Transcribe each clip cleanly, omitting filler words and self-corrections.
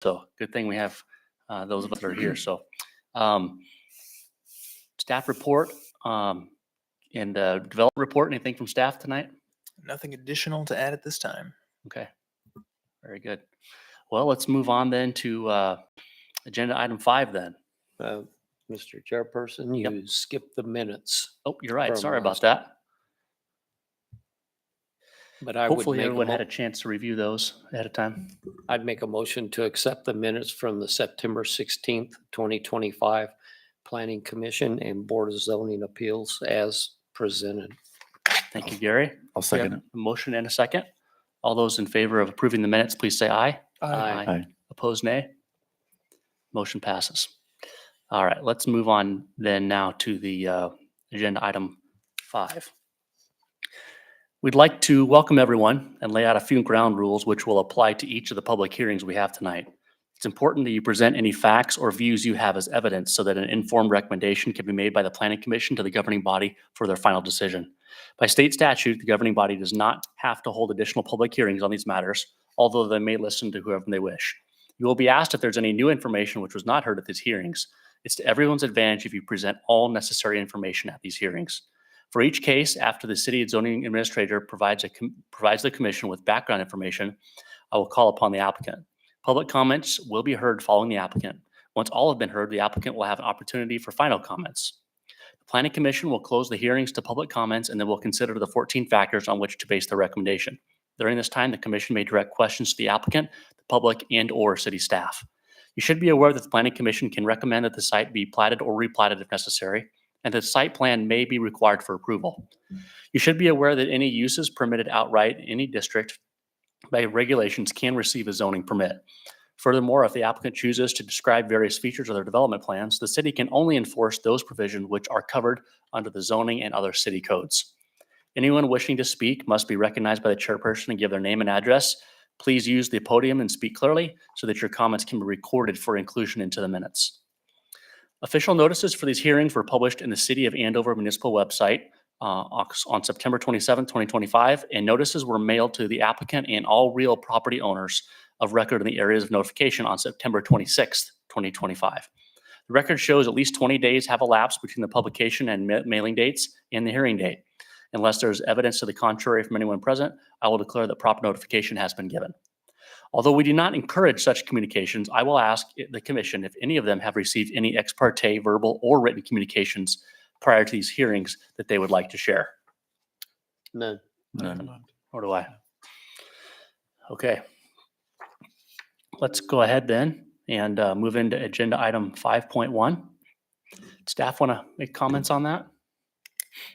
So good thing we have those of us that are here. So staff report and development report. Anything from staff tonight? Nothing additional to add at this time. Okay, very good. Well, let's move on then to agenda item 5 then. Mr. Chairperson, you skipped the minutes, Oh, you're right. From Sorry about last- that. but I Hopefully would everyone had a chance to review those ahead of time. I'd make a motion to accept the minutes from the September 16th, 2025 Planning Commission and Board of Zoning Appeals as presented. Thank you, Gary. I'll second it. A motion and a second. All those in favor of approving the minutes, please say aye. Aye. Aye. Opposed, nay. Motion passes. All right, let's move on then now to the agenda item 5. We'd like to welcome everyone and lay out a few ground rules which will apply to each of the public hearings we have tonight. It's important that you present any facts or views you have as evidence so that an informed recommendation can be made by the Planning Commission to the governing body for their final decision. By state statute, the governing body does not have to hold additional public hearings on these matters, although they may listen to whoever they wish. You will be asked if there's any new information which was not heard at these hearings. It's to everyone's advantage if you present all necessary information at these hearings. For each case, after the city zoning administrator provides the commission with background information, I will call upon the applicant. Public comments will be heard following the applicant. Once all have been heard, the applicant will have an opportunity for final comments. The Planning Commission will close the hearings to public comments and then will consider the 14 factors on which to base their recommendation. During this time, the commission may direct questions to the applicant, the public, and/or city staff. You should be aware that the Planning Commission can recommend that the site be platted or replatted if necessary, and that the site plan may be required for approval. You should be aware that any uses permitted outright in any district by regulations can receive a zoning permit. Furthermore, if the applicant chooses to describe various features of their development plans, the city can only enforce those provisions which are covered under the zoning and other city codes. Anyone wishing to speak must be recognized by the chairperson and give their name and address. Please use the podium and speak clearly so that your comments can be recorded for inclusion into the minutes. Official notices for these hearings were published in the City of Andover municipal website on September 27, 2025, and notices were mailed to the applicant and all real property owners of record in the areas of notification on September 26, 2025. The record shows at least 20 days have elapsed between the publication and mailing dates and the hearing date. Unless there's evidence to the contrary from anyone present, I will declare that proper notification has been given. Although we do not encourage such communications, I will ask the commission if any of them have received any ex parte verbal or written communications prior to these hearings that they would like to share. None. None. Or do I? Okay. Let's go ahead then and move into agenda item 5.1. Staff want to make comments on that?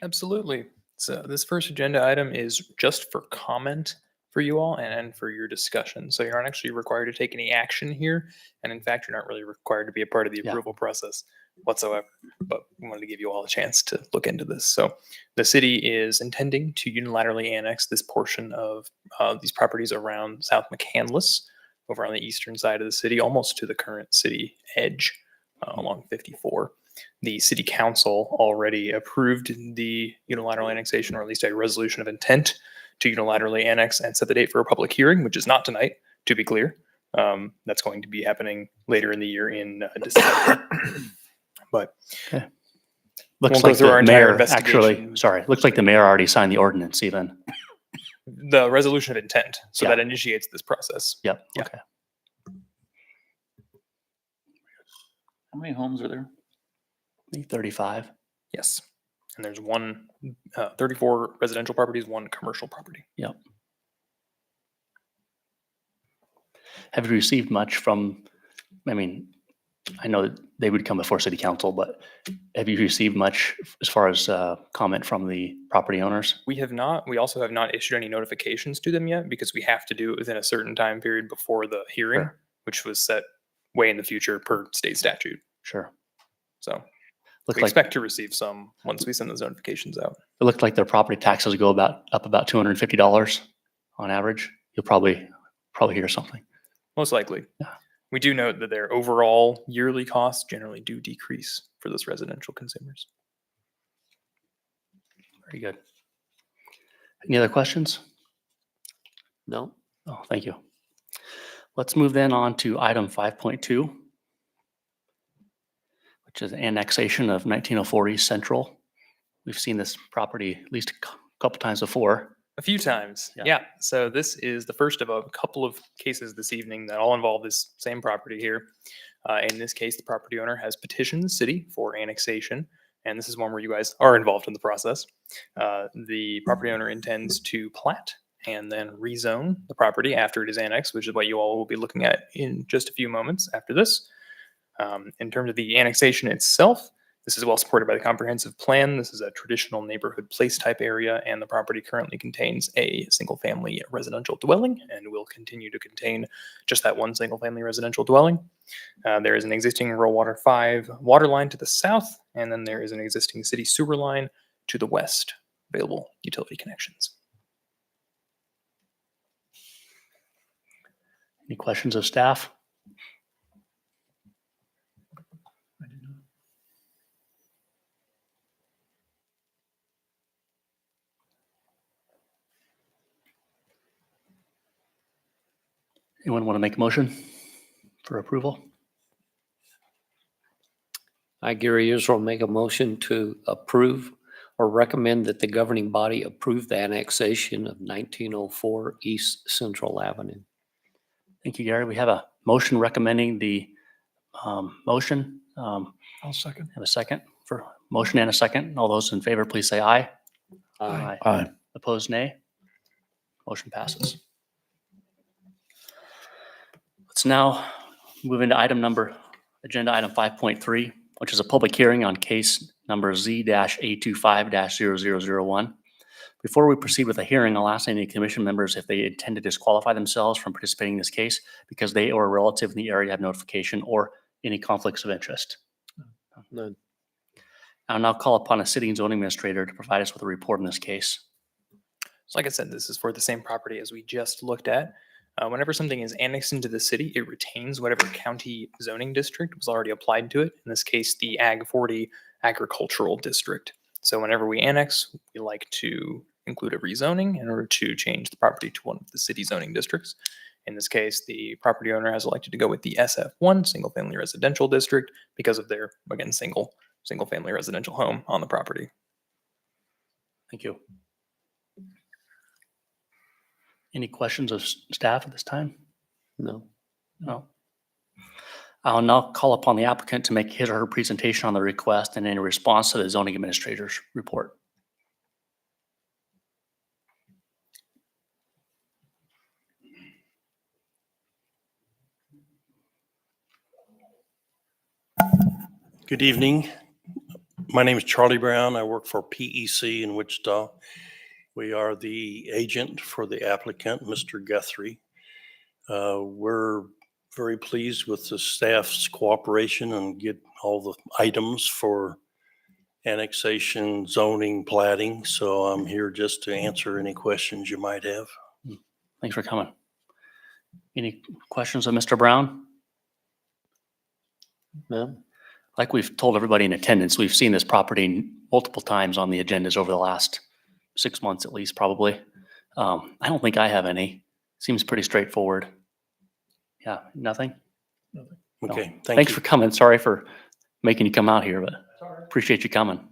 Absolutely. So this first agenda item is just for comment for you all and for your discussion. So you're not actually required to take any action here. And in fact, you're not really required to be a part of the approval process whatsoever. But we wanted to give you all a chance to look into this. So the city is intending to unilaterally annex this portion of these properties around South McCandless over on the eastern side of the city, almost to the current city edge along 54. The city council already approved the unilateral annexation, or at least a resolution of intent to unilaterally annex and set the date for a public hearing, which is not tonight, to be clear. That's going to be happening later in the year in December. But Looks Won't go like through our the entire mayor actually, investigation. sorry, looks like the mayor already signed the ordinance even. the resolution of intent, so Yeah. that initiates this process. Yep, Yeah. okay. How many homes are there? I think 35. Yes. And there's 34 residential properties, 1 commercial property. Have you received much from, I mean, I know that they would come before city council, but have you received much as far as comment from the property owners? We have not. We also have not issued any notifications to them yet because we have to do it within a certain time period before the hearing, Sure. which was set way in the future per state statute. Sure. So Looked we like, expect to receive some once we send those notifications out. it looked like their property taxes go up about $250 on average. You'll probably hear something. Most likely. Yeah. We do note that their overall yearly costs generally do decrease for those residential consumers. Very good. Any other questions? No. Oh, thank you. Let's move then on to item 5.2, which is annexation of 1904 East Central. We've seen this property at least a couple times before. A few times. Yeah. Yeah. So this is the first of a couple of cases this evening that all involve this same property here. In this case, the property owner has petitioned the city for annexation, and this is one where you guys are involved in the process. The property owner intends to plat and then rezone the property after it is annexed, which is what you all will be looking at in just a few moments after this. In terms of the annexation itself, this is well supported by the comprehensive plan. This is a traditional neighborhood place type area, and the property currently contains a single family residential dwelling and will continue to contain just that one single family residential dwelling. There is an existing rural water 5 water line to the south, and then there is an existing city sewer line to the west, available utility connections. Any questions of staff? Anyone want to make a motion for approval? I, Gary Israel, make a motion to approve or recommend that the governing body approve the annexation of 1904 East Central Avenue. Thank you, Gary. We have a motion recommending the motion. I'll second. Have a second for motion and a second. All those in favor, please say aye. Aye. Aye. Opposed, nay. Motion passes. Let's now move into agenda item 5.3, which is a public hearing on case number Z-A25-0001. Before we proceed with the hearing, I'll ask any commission members if they intend to disqualify themselves from participating in this case because they or a relative in the area have notification or any conflicts of interest. None. I'll now call upon a sitting zoning administrator to provide us with a report in this case. So like I said, this is for the same property as we just looked at. Whenever something is annexed into the city, it retains whatever county zoning district was already applied to it. In this case, the Ag 40 agricultural district. So whenever we annex, we like to include a rezoning in order to change the property to one of the city zoning districts. In this case, the property owner has elected to go with the SF1 single family residential district because of their, again, single family residential home on the property. Thank you. Any questions of staff at this time? No. No. I'll now call upon the applicant to make his or her presentation on the request and any response to the zoning administrator's report. Good evening. My name is Charlie Brown. I work for PEC in Wichita. We are the agent for the applicant, Mr. Guthrie. We're very pleased with the staff's cooperation and get all the items for annexation, zoning, plating. So I'm here just to answer any questions you might have. Thanks for coming. Any questions of Mr. Brown? No. Like we've told everybody in attendance, we've seen this property multiple times on the agendas over the last 6 months at least, probably. I don't think I have any. Seems pretty straightforward. Yeah, nothing? Okay, Thanks for coming. Sorry for making you come out here, but appreciate you coming.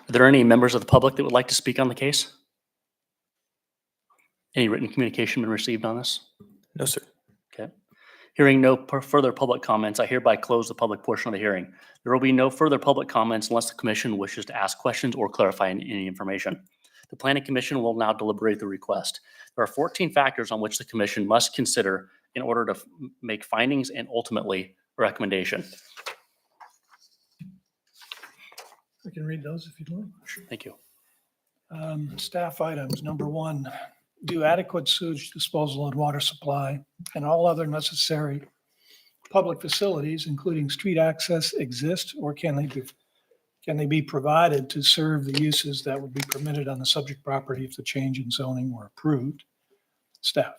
Are there any members of the public that would like to speak on the case? Any written communication been received on this? No, sir. Okay. Hearing no further public comments, I hereby close the public portion of the hearing. There will be no further public comments unless the commission wishes to ask questions or clarify any information. The Planning Commission will now deliberate the request. There are 14 factors on which the commission must consider in order to make findings and ultimately a recommendation. I can read those if you'd like. Thank you. Staff items, number 1, do adequate sewage disposal and water supply and all other necessary public facilities, including street access, exist, or can they be provided to serve the uses that would be permitted on the subject property if the change in zoning were approved? Staff.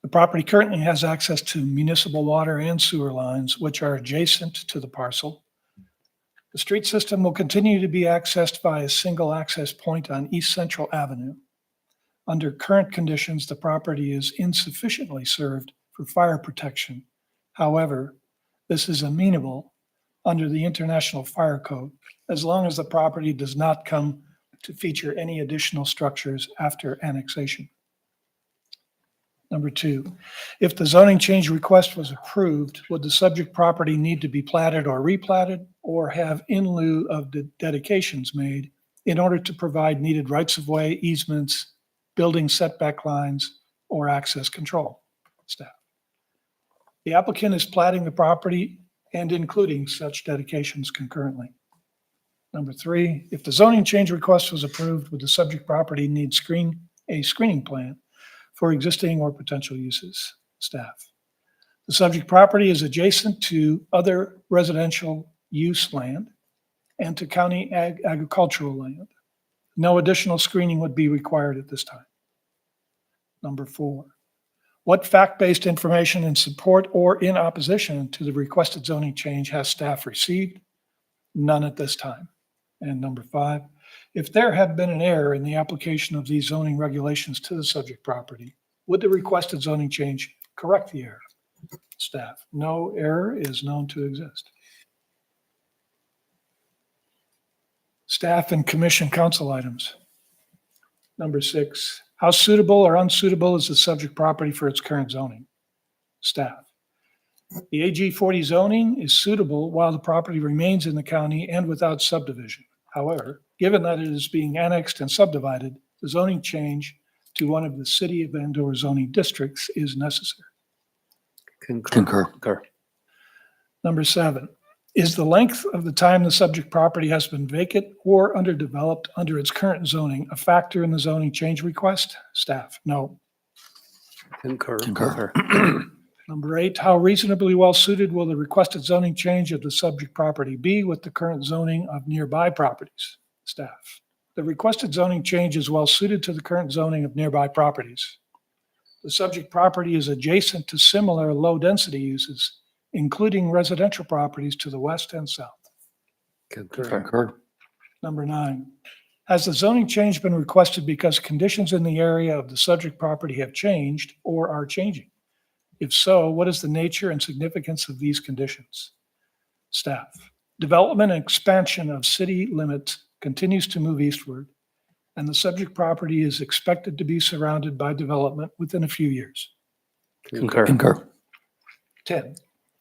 The property currently has access to municipal water and sewer lines, which are adjacent to the parcel. The street system will continue to be accessed by a single access point on East Central Avenue. Under current conditions, the property is insufficiently served for fire protection. However, this is amenable under the International Fire Code as long as the property does not come to feature any additional structures after annexation. Number 2, if the zoning change request was approved, would the subject property need to be platted or replatted or have in lieu of dedications made in order to provide needed rights-of-way, easements, building setback lines, or access control? Staff. The applicant is platting the property and including such dedications concurrently. Number 3, if the zoning change request was approved, would the subject property need a screening plan for existing or potential uses? Staff. The subject property is adjacent to other residential use land and to county agricultural land. No additional screening would be required at this time. Number 4, what fact-based information in support or in opposition to the requested zoning change has staff received? None at this time. And number 5, if there had been an error in the application of these zoning regulations to the subject property, would the requested zoning change correct the error? Staff. No error is known to exist. Staff and commission council items. Number 6, how suitable or unsuitable is the subject property for its current zoning? Staff. The AG 40 zoning is suitable while the property remains in the county and without subdivision. However, given that it is being annexed and subdivided, the zoning change to one of the city of Andover zoning districts is necessary. Concur. Concur. Number 7, is the length of the time the subject property has been vacant or underdeveloped under its current zoning a factor in the zoning change request? Staff. No. Concur. Concur. Number 8, how reasonably well suited will the requested zoning change of the subject property be with the current zoning of nearby properties? Staff. The requested zoning change is well suited to the current zoning of nearby properties. The subject property is adjacent to similar low-density uses, including residential properties to the west and south. Concur. Number 9, has the zoning change been requested because conditions in the area of the subject property have changed or are changing? If so, what is the nature and significance of these conditions? Staff. Development and expansion of city limits continues to move eastward, and the subject property is expected to be surrounded by development within a few years. Concur. 10,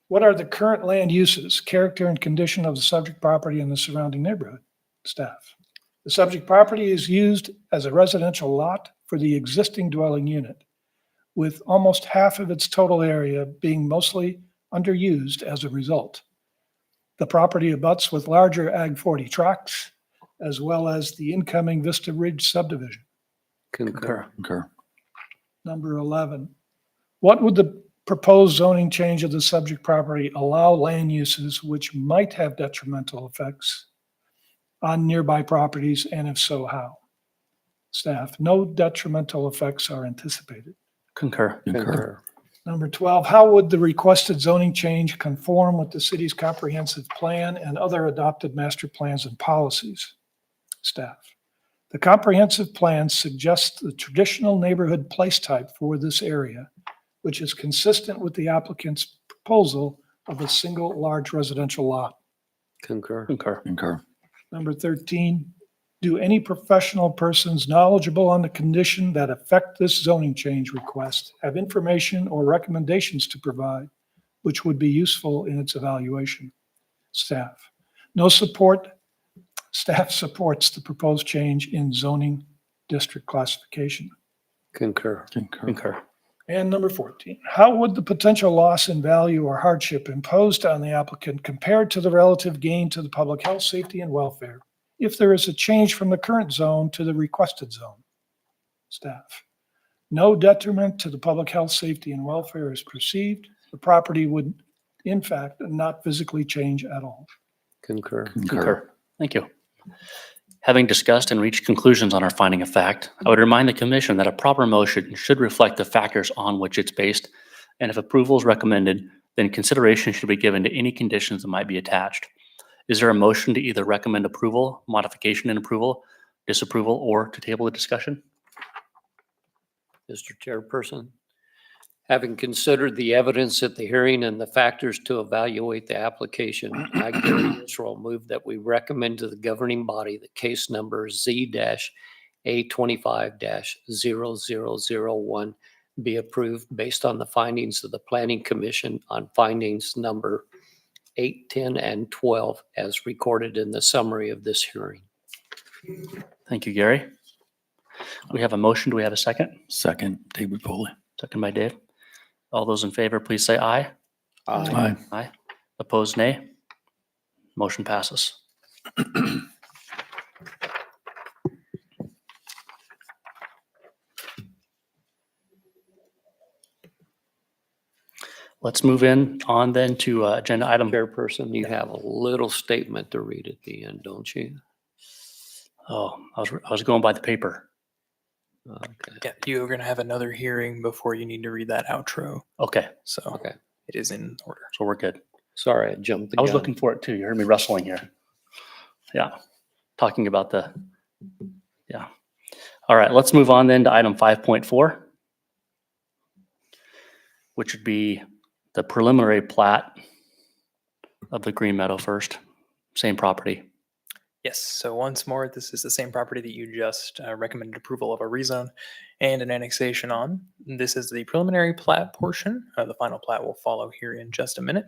what are the current land uses, character, and condition of the subject property and the surrounding neighborhood? Staff. The subject property is used as a residential lot for the existing dwelling unit, with almost half of its total area being mostly underused as a result. The property abuts with larger Ag 40 tracts, as well as the incoming Vista Ridge subdivision. Concur. Concur. Number 11, what would the proposed zoning change of the subject property allow land uses which might have detrimental effects on nearby properties, and if so, how? Staff. No detrimental effects are anticipated. Concur. Concur. Number 12, how would the requested zoning change conform with the city's comprehensive plan and other adopted master plans and policies? Staff. The comprehensive plan suggests the traditional neighborhood place type for this area, which is consistent with the applicant's proposal of a single large residential lot. Concur. Concur. Concur. Number 13, do any professional persons knowledgeable on the condition that affect this zoning change request have information or recommendations to provide which would be useful in its evaluation? Staff. No support. Staff supports the proposed change in zoning district classification. Concur. Concur. Concur. And number 14, how would the potential loss in value or hardship imposed on the applicant compared to the relative gain to the public health, safety, and welfare if there is a change from the current zone to the requested zone? Staff. No detriment to the public health, safety, and welfare is perceived. The property would, in fact, not physically change at all. Concur. Concur. Thank you. Having discussed and reached conclusions on our finding of fact, I would remind the commission that a proper motion should reflect the factors on which it's based, and if approval is recommended, then consideration should be given to any conditions that might be attached. Is there a motion to either recommend approval, modification and approval, disapproval, or to table the discussion? Mr. Chairperson, having considered the evidence at the hearing and the factors to evaluate the application, I, Gary Israel, move that we recommend to the governing body that case number Z-A25-0001 be approved based on the findings of the Planning Commission on findings number 8, 10, and 12 as recorded in the summary of this hearing. Thank you, Gary. We have a motion. Do we have a second? Second, David Foley. Second by Dave. All those in favor, please say aye. Aye. Aye. Opposed, nay. Motion passes. Let's move in on then to agenda item. Chairperson, you have a little statement to read at the end, don't you? Oh, I was going by the paper. Okay. Yeah, you're going to have another hearing before you need to read that outro. Okay, So Okay. it is in order. so we're good. Sorry, I jumped the I was gun. looking for it too. You heard me rustling here. Yeah, talking about yeah. All right, let's move on then to item 5.4, which would be the preliminary plat of the Green Meadow first, same property. Yes, so once more, this is the same property that you just recommended approval of a rezone and an annexation on. This is the preliminary plat portion. The final plat will follow here in just a minute.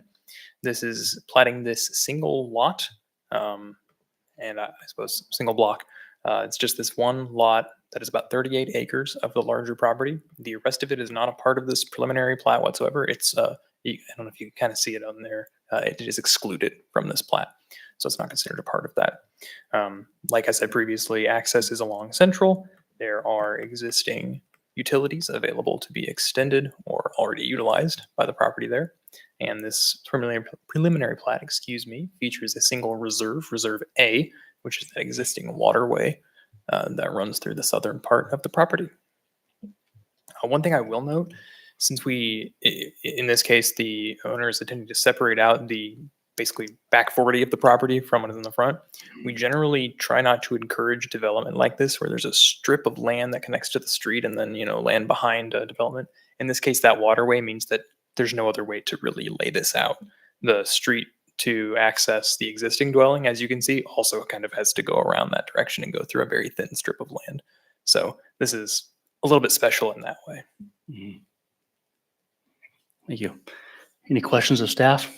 This is platting this single lot, and I suppose single block. It's just this one lot that is about 38 acres of the larger property. The rest of it is not a part of this preliminary plat whatsoever. It's, I don't know if you can kind of see it on there. It is excluded from this plat. So it's not considered a part of that. Like I said previously, access is along Central. There are existing utilities available to be extended or already utilized by the property there. And this preliminary plat, features a single reserve, Reserve A, which is that existing waterway that runs through the southern part of the property. One thing I will note, since in this case, the owner is intending to separate out the basically back 40 of the property from what is in the front, we generally try not to encourage development like this, where there's a strip of land that connects to the street and then, land behind development. In this case, that waterway means that there's no other way to really lay this out. The street to access the existing dwelling, as you can see, also kind of has to go around that direction and go through a very thin strip of land. So this is a little bit special in that way. Mhm. Thank you. Any questions of staff?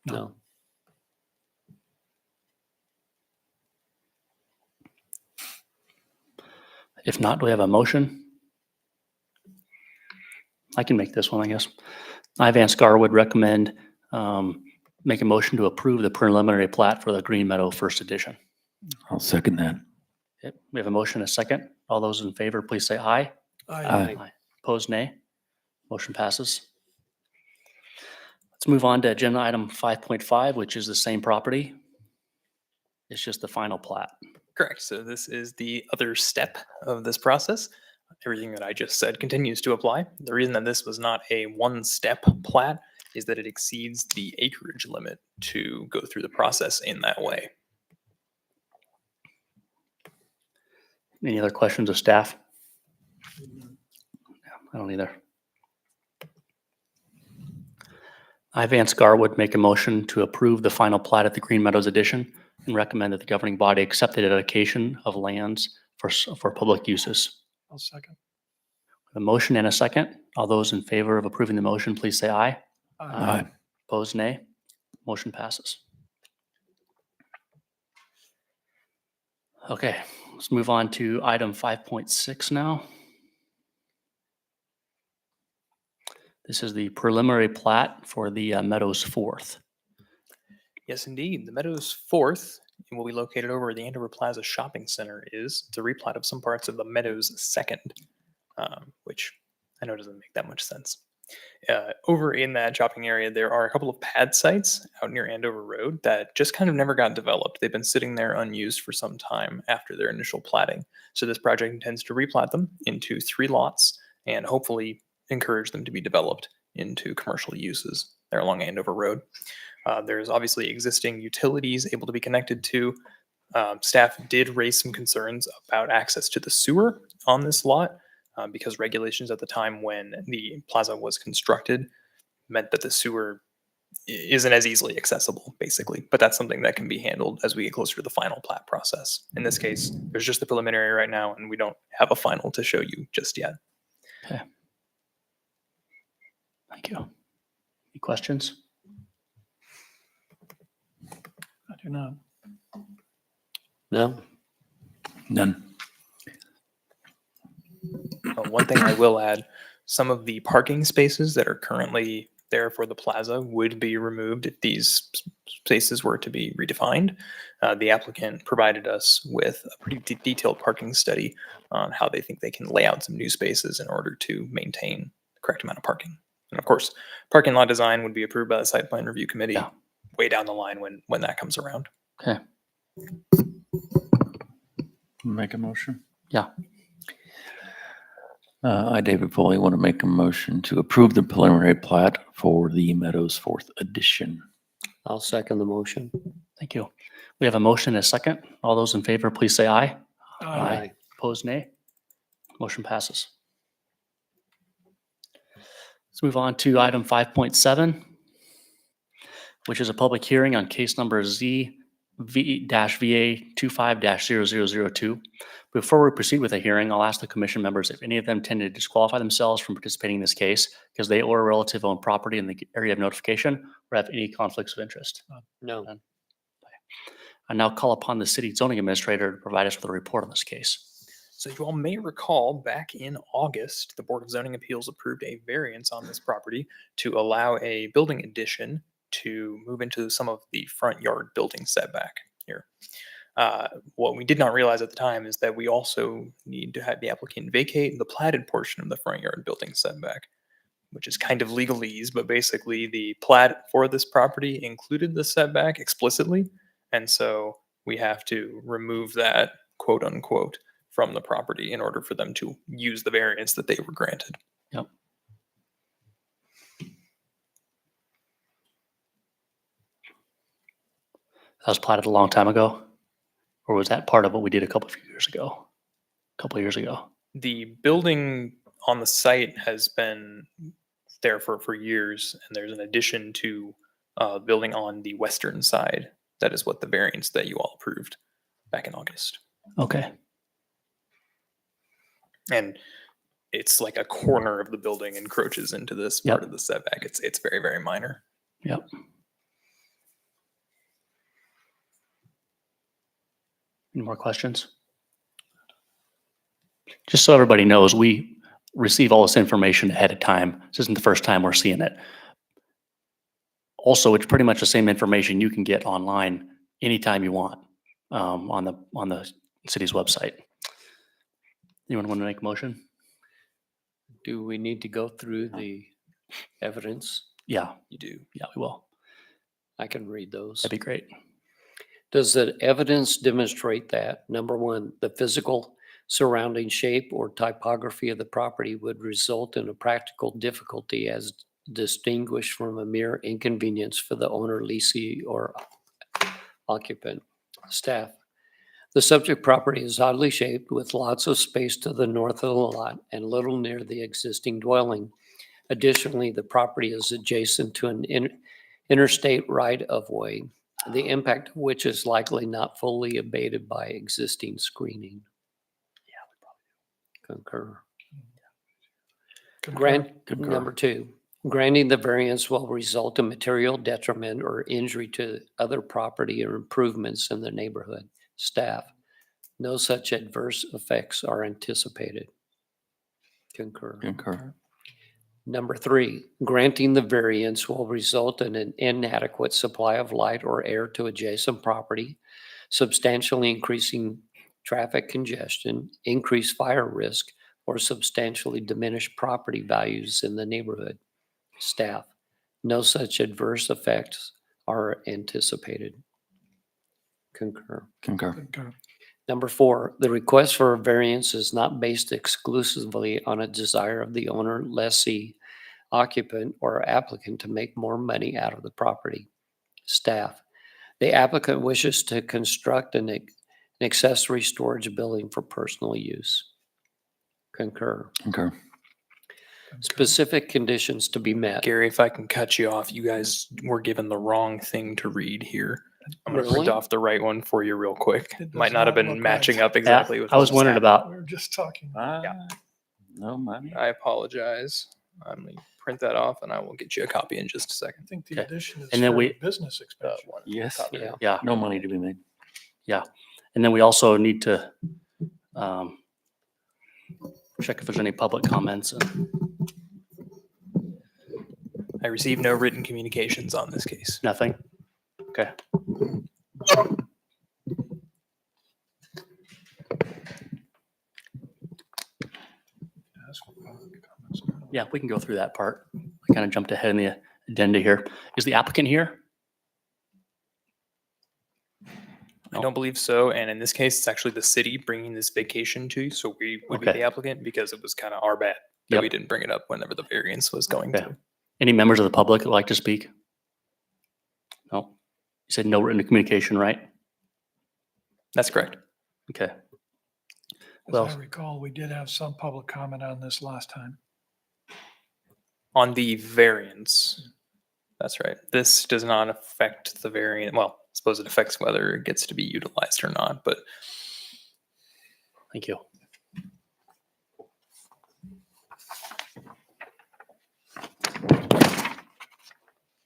No. If not, do we have a motion? I can make this one, I guess. I, Van Scar, would recommend make a motion to approve the preliminary plat for the Green Meadow First Edition. I'll second that. Yep, we have a motion, and a second. All those in favor, please say aye. Aye. Opposed, nay. Motion passes. Let's move on to agenda item 5.5, which is the same property. It's just the final plat. Correct. So this is the other step of this process. Everything that I just said continues to apply. The reason that this was not a one-step plat is that it exceeds the acreage limit to go through the process in that way. Any other questions of staff? Yeah, I don't either. I, Van Scar, would make a motion to approve the final plat at the Green Meadows addition and recommend that the governing body accept the dedication of lands for public uses. I'll second. A motion and a second. All those in favor of approving the motion, please say aye. Aye. Opposed, nay. Motion passes. Okay, let's move on to item 5.6 now. This is the preliminary plat for the Meadows Fourth. Yes, indeed. The Meadows Fourth will be located over where the Andover Plaza Shopping Center is. It's a replat of some parts of the Meadows Second, which I know doesn't make that much sense. Over in that shopping area, there are a couple of pad sites out near Andover Road that just kind of never got developed. They've been sitting there unused for some time after their initial platting. So this project intends to replat them into 3 lots and hopefully encourage them to be developed into commercial uses there along Andover Road. There's obviously existing utilities able to be connected to. Staff did raise some concerns about access to the sewer on this lot. because regulations at the time when the plaza was constructed meant that the sewer isn't as easily accessible, basically. But that's something that can be handled as we get closer to the final plat process. In this case, there's just the preliminary right now, and we don't have a final to show you just yet. Okay. Thank you. Any questions? I do not. No? None. One thing I will add, some of the parking spaces that are currently there for the plaza would be removed if these spaces were to be redefined. The applicant provided us with a pretty detailed parking study on how they think they can lay out some new spaces in order to maintain the correct amount of parking. And of course, parking lot design would be approved by the site plan review committee Yeah. way down the line when that comes around. Okay. Make a motion. Yeah. I, David Foley, want to make a motion to approve the preliminary plat for the Meadows Fourth Edition. I'll second the motion. Thank you. We have a motion and a second. All those in favor, please say aye. Aye. Opposed, nay. Motion passes. Let's move on to item 5.7, which is a public hearing on case number ZV-VA25-0002. Before we proceed with the hearing, I'll ask the commission members if any of them intend to disqualify themselves from participating in this case because they or a relative own property in the area of notification or have any conflicts of interest. No. I now call upon the city zoning administrator to provide us with a report on this case. So you all may recall back in August, the Board of Zoning Appeals approved a variance on this property to allow a building addition to move into some of the front yard building setback here. What we did not realize at the time is that we also need to have the applicant vacate the platted portion of the front yard building setback, which is kind of legalese, but basically the plat for this property included the setback explicitly. And so we have to remove that quote unquote from the property in order for them to use the variance that they were granted. Yep. That was platted a long time ago? Or was that part of what we did a couple of years ago? The building on the site has been there for years, and there's an addition to building on the western side. That is what the variance that you all approved back in August. Okay. And it's like a corner of the building encroaches into this Yep. part of the setback. It's very, very minor. Yep. Any more questions? Just so everybody knows, we receive all this information ahead of time. This isn't the first time we're seeing it. Also, it's pretty much the same information you can get online anytime you want on the city's website. Anyone want to make a motion? Do we need to go through the evidence? Yeah, You do. we will. I can read those. That'd be great. Does the evidence demonstrate that, number one, the physical surrounding shape or typography of the property would result in a practical difficulty as distinguished from a mere inconvenience for the owner, leasee, or occupant? Staff. The subject property is oddly shaped with lots of space to the north of the lot and little near the existing dwelling. Additionally, the property is adjacent to an interstate right-of-way, the impact of which is likely not fully abated by existing screening. Yeah, we probably concur. Concur. Number two, granting the variance will result in material detriment or injury to other property or improvements in the neighborhood. Staff, no such adverse effects are anticipated. Concur. Concur. Number three, granting the variance will result in an inadequate supply of light or air to adjacent property, substantially increasing traffic congestion, increased fire risk, or substantially diminished property values in the neighborhood. Staff, no such adverse effects are anticipated. Concur. Concur. Concur. Number four, the request for a variance is not based exclusively on a desire of the owner, lessee, occupant, or applicant to make more money out of the property. Staff, the applicant wishes to construct an accessory storage building for personal use. Concur. Concur. Specific conditions to be met. Gary, if I can cut you off, you guys were given the wrong thing to read here. I'm going to print Really? off the right one for you real quick. It Might does not have not been look matching right. up exactly with I was what wondering happening. about, We were just talking. No money. I apologize. I'm going to print that off and I will get you a copy in just a I second. think the Okay. addition is And then for we- business expansion. Yes. Yeah. yeah. No money to be made. And then we also need to check if there's any public comments. I received no written communications on this case. Nothing? Okay. Ask for public comments now. Yeah, we can go through that part. I kind of jumped ahead in the agenda here. Is the applicant here? I don't believe so. And in this case, it's actually the city bringing this vacation to you. So we would be Okay. the applicant because it was kind of our bad that Yep. we didn't bring it up whenever the variance was going Okay. through. Any members of the public that would like to speak? No? You said no written communication, right? That's correct. Okay. As Well- I recall, we did have some public comment on this last time. On the variance. That's right. This does not affect the variant. Well, I suppose it affects whether it gets to be utilized or not, but Thank you.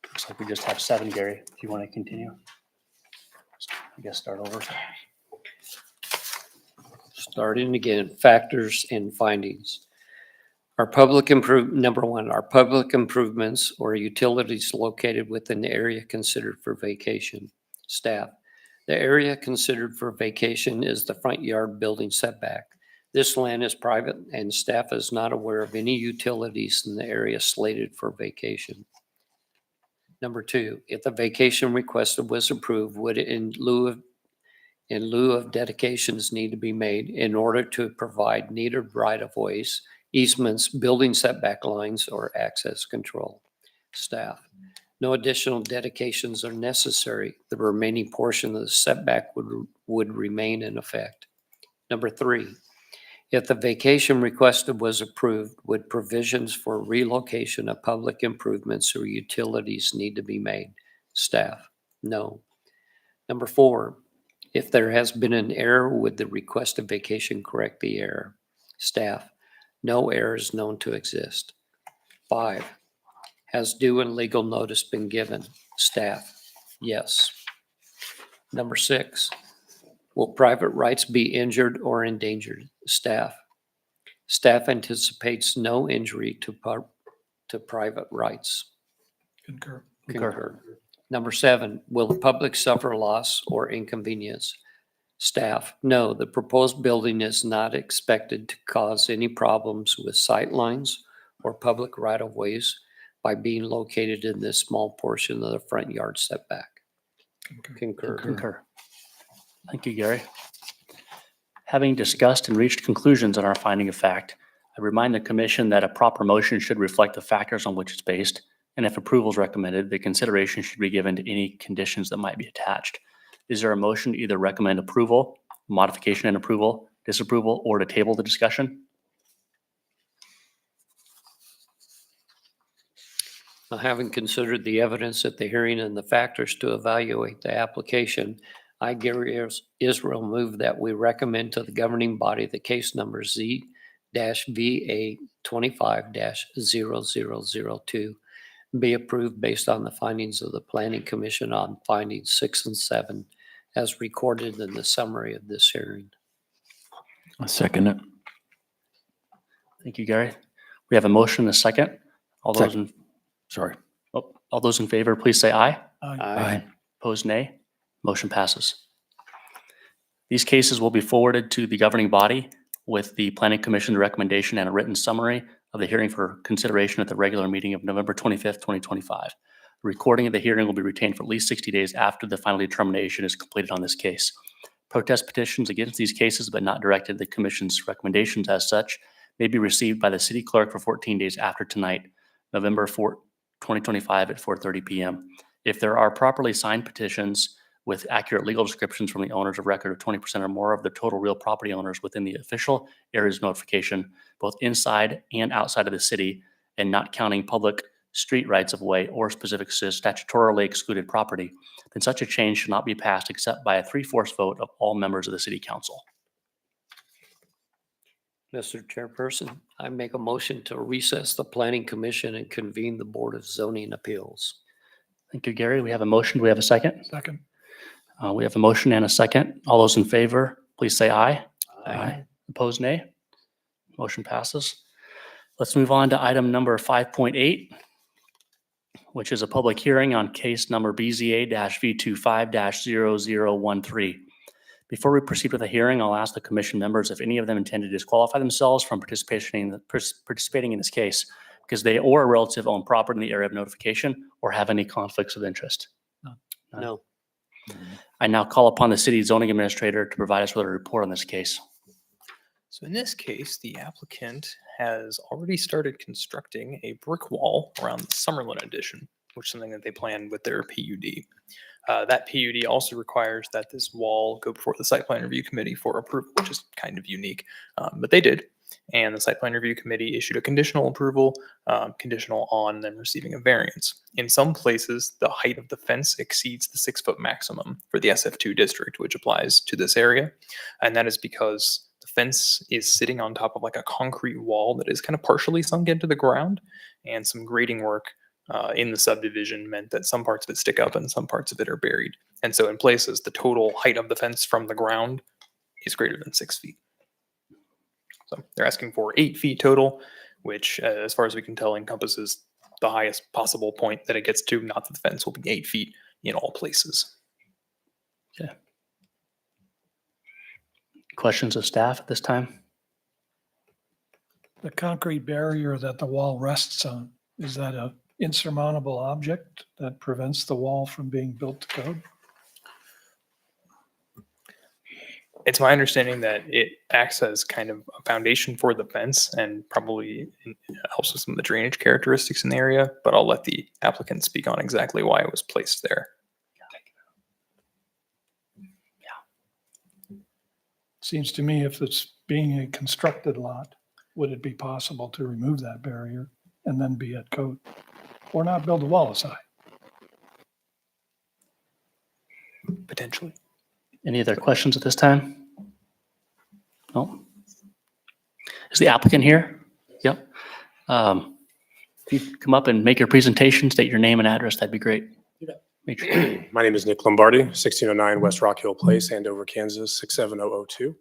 Looks like we just have 7, Gary, if you want to continue. I guess start over. Starting again, factors and findings. Number one, are public improvements or utilities located within the area considered for vacation? Staff, the area considered for vacation is the front yard building setback. This land is private and staff is not aware of any utilities in the area slated for vacation. Number two, if the vacation requested was approved, would it in lieu of dedications need to be made in order to provide needed right-of-ways, easements, building setback lines, or access control? Staff, no additional dedications are necessary. The remaining portion of the setback would remain in effect. Number three, if the vacation requested was approved, would provisions for relocation of public improvements or utilities need to be made? Staff, no. Number four, if there has been an error, would the requested vacation correct the error? Staff, no error is known to exist. 5, has due and legal notice been given? Staff, yes. Number 6, will private rights be injured or endangered? Staff, staff anticipates no injury to private rights. Concur. Concur. Number 7, will the public suffer loss or inconvenience? Staff, no, the proposed building is not expected to cause any problems with sight lines or public right-of-ways by being located in this small portion of the front yard setback. Concur. Concur. Thank you, Gary. Having discussed and reached conclusions on our finding of fact, I remind the commission that a proper motion should reflect the factors on which it's based, and if approval is recommended, the consideration should be given to any conditions that might be attached. Is there a motion to either recommend approval, modification and approval, disapproval, or to table the discussion? Now, having considered the evidence at the hearing and the factors to evaluate the application, I, Gary Israel, move that we recommend to the governing body the case number Z-VA 25-0002 be approved based on the findings of the Planning Commission on findings 6 and 7 as recorded in the summary of this hearing. I second it. Thank you, Gary. We have a motion and a second. All those in, Sorry. all those in favor, please say aye. Aye. Opposed, nay. Motion passes. These cases will be forwarded to the governing body with the Planning Commission's recommendation and a written summary of the hearing for consideration at the regular meeting of November 25th, 2025. The recording of the hearing will be retained for at least 60 days after the final determination is completed on this case. Protest petitions against these cases, but not directed to the Commission's recommendations as such, may be received by the city clerk for 14 days after tonight, November 4th, 2025 at 4:30 p.m. If there are properly signed petitions with accurate legal descriptions from the owners of record of 20% or more of the total real property owners within the official areas of notification, both inside and outside of the city, and not counting public street rights of way or specific statutorily excluded property, then such a change should not be passed except by a 3/4 vote of all members of the city council. Mr. Chairperson, I make a motion to recess the Planning Commission and convene the Board of Zoning Appeals. Thank you, Gary. We have a motion. Do we have a second? Second. We have a motion and a second. All those in favor, please say aye. Aye. Opposed, nay. Motion passes. Let's move on to item number 5.8, which is a public hearing on case number BZA-V25-0013. Before we proceed with the hearing, I'll ask the commission members if any of them intend to disqualify themselves from participating in this case because they or a relative own property in the area of notification or have any conflicts of interest. No. I now call upon the city zoning administrator to provide us with a report on this case. So in this case, the applicant has already started constructing a brick wall around the Summerlin addition, which is something that they planned with their PUD. That PUD also requires that this wall go before the site plan review committee for approval, which is kind of unique, but they did. And the site plan review committee issued a conditional approval, conditional on them receiving a variance. In some places, the height of the fence exceeds the 6-foot maximum for the SF2 district, which applies to this area. And that is because the fence is sitting on top of like a concrete wall that is kind of partially sunk into the ground, and some grading work in the subdivision meant that some parts of it stick up and some parts of it are buried. And so in places, the total height of the fence from the ground is greater than 6 feet. So they're asking for 8 feet total, which as far as we can tell encompasses the highest possible point that it gets to, not that the fence will be 8 feet in all places. Questions of staff at this time? The concrete barrier that the wall rests on, is that a insurmountable object that prevents the wall from being built to code? It's my understanding that it acts as kind of a foundation for the fence and probably helps with some of the drainage characteristics in the area, but I'll let the applicant speak on exactly why it was placed there. Seems to me if it's being a constructed lot, would it be possible to remove that barrier and then be at code? Or not build a wall aside? Potentially. Any other questions at this time? No? Is the applicant here? Yep. If you come up and make your presentation, state your name and address, that'd be great. Make sure. My name is Nick Lombardi, 1609 West Rock Hill Place, Andover, Kansas, 67002.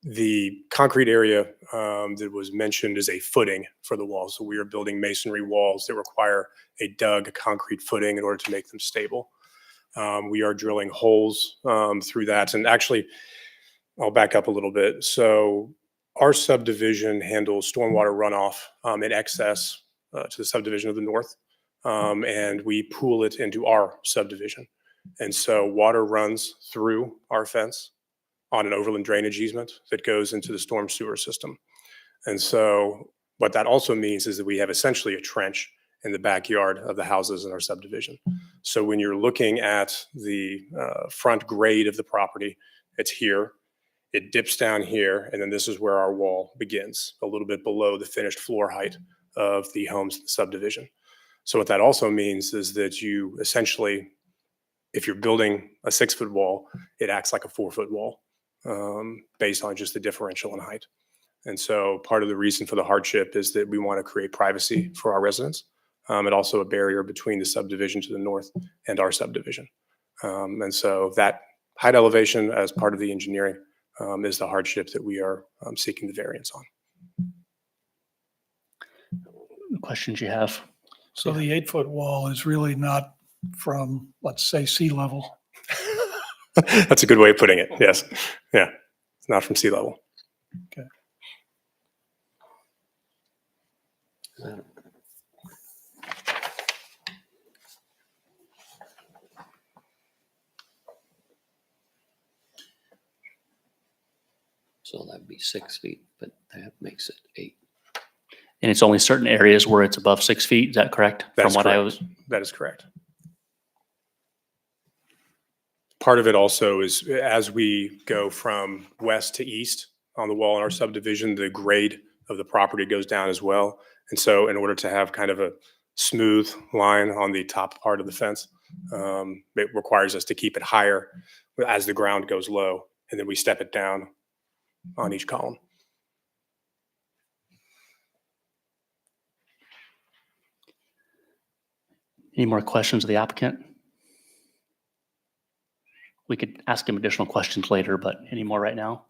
The concrete area that was mentioned is a footing for the wall. So we are building masonry walls that require a dug concrete footing in order to make them stable. We are drilling holes through that. And actually, I'll back up a little bit. So our subdivision handles stormwater runoff in excess to the subdivision of the north. And we pool it into our subdivision. And so water runs through our fence on an overland drainage easement that goes into the storm sewer system. And so what that also means is that we have essentially a trench in the backyard of the houses in our subdivision. So when you're looking at the front grade of the property, it's here, it dips down here, and then this is where our wall begins, a little bit below the finished floor height of the homes in the subdivision. So what that also means is that you essentially, if you're building a 6-foot wall, it acts like a 4-foot wall based on just the differential in height. And so part of the reason for the hardship is that we want to create privacy for our residents and also a barrier between the subdivision to the north and our subdivision. And so that height elevation as part of the engineering is the hardship that we are seeking the variance on. Questions you have? So the 8-foot wall is really not from, let's say, sea level. That's a good way of putting it. Yes. Yeah. It's not from sea level. Okay. So that'd be 6 feet, but that makes it 8. And it's only certain areas where it's above 6 feet, is that correct? That's From what I correct. was, That is correct. Part of it also is as we go from west to east on the wall in our subdivision, the grade of the property goes down as well. And so in order to have kind of a smooth line on the top part of the fence, it requires us to keep it higher as the ground goes low, and then we step it down on each column. Any more questions of the applicant? We could ask him additional questions later, but any more right now?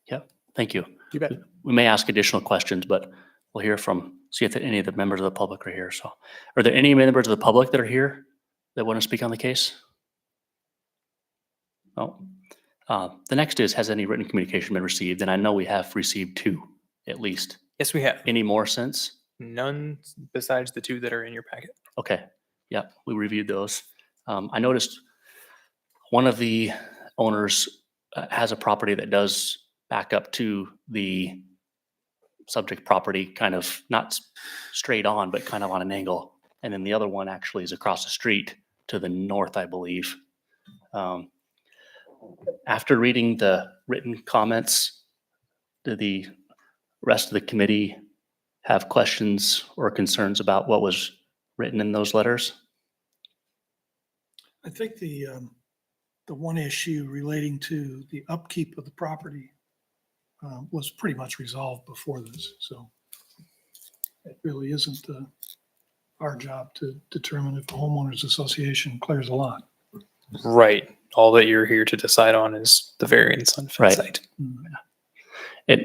Yep, thank you. You bet. We may ask additional questions, but we'll hear from, see if any of the members of the public are here. So are there any members of the public that are here that want to speak on the case? No. The next is, has any written communication been received? And I know we have received 2 at least. Yes, we have. Any more since? None besides the 2 that are in your packet. Okay, yep, we reviewed those. I noticed one of the owners has a property that does back up to the subject property, kind of not straight on, but kind of on an angle. And then the other one actually is across the street to the north, I believe. After reading the written comments, do the rest of the committee have questions or concerns about what was written in those letters? I think the one issue relating to the upkeep of the property was pretty much resolved before this, so it really isn't our job to determine if the homeowners association clears a lot. Right. All that you're here to decide on is the variance on Right. fence height. At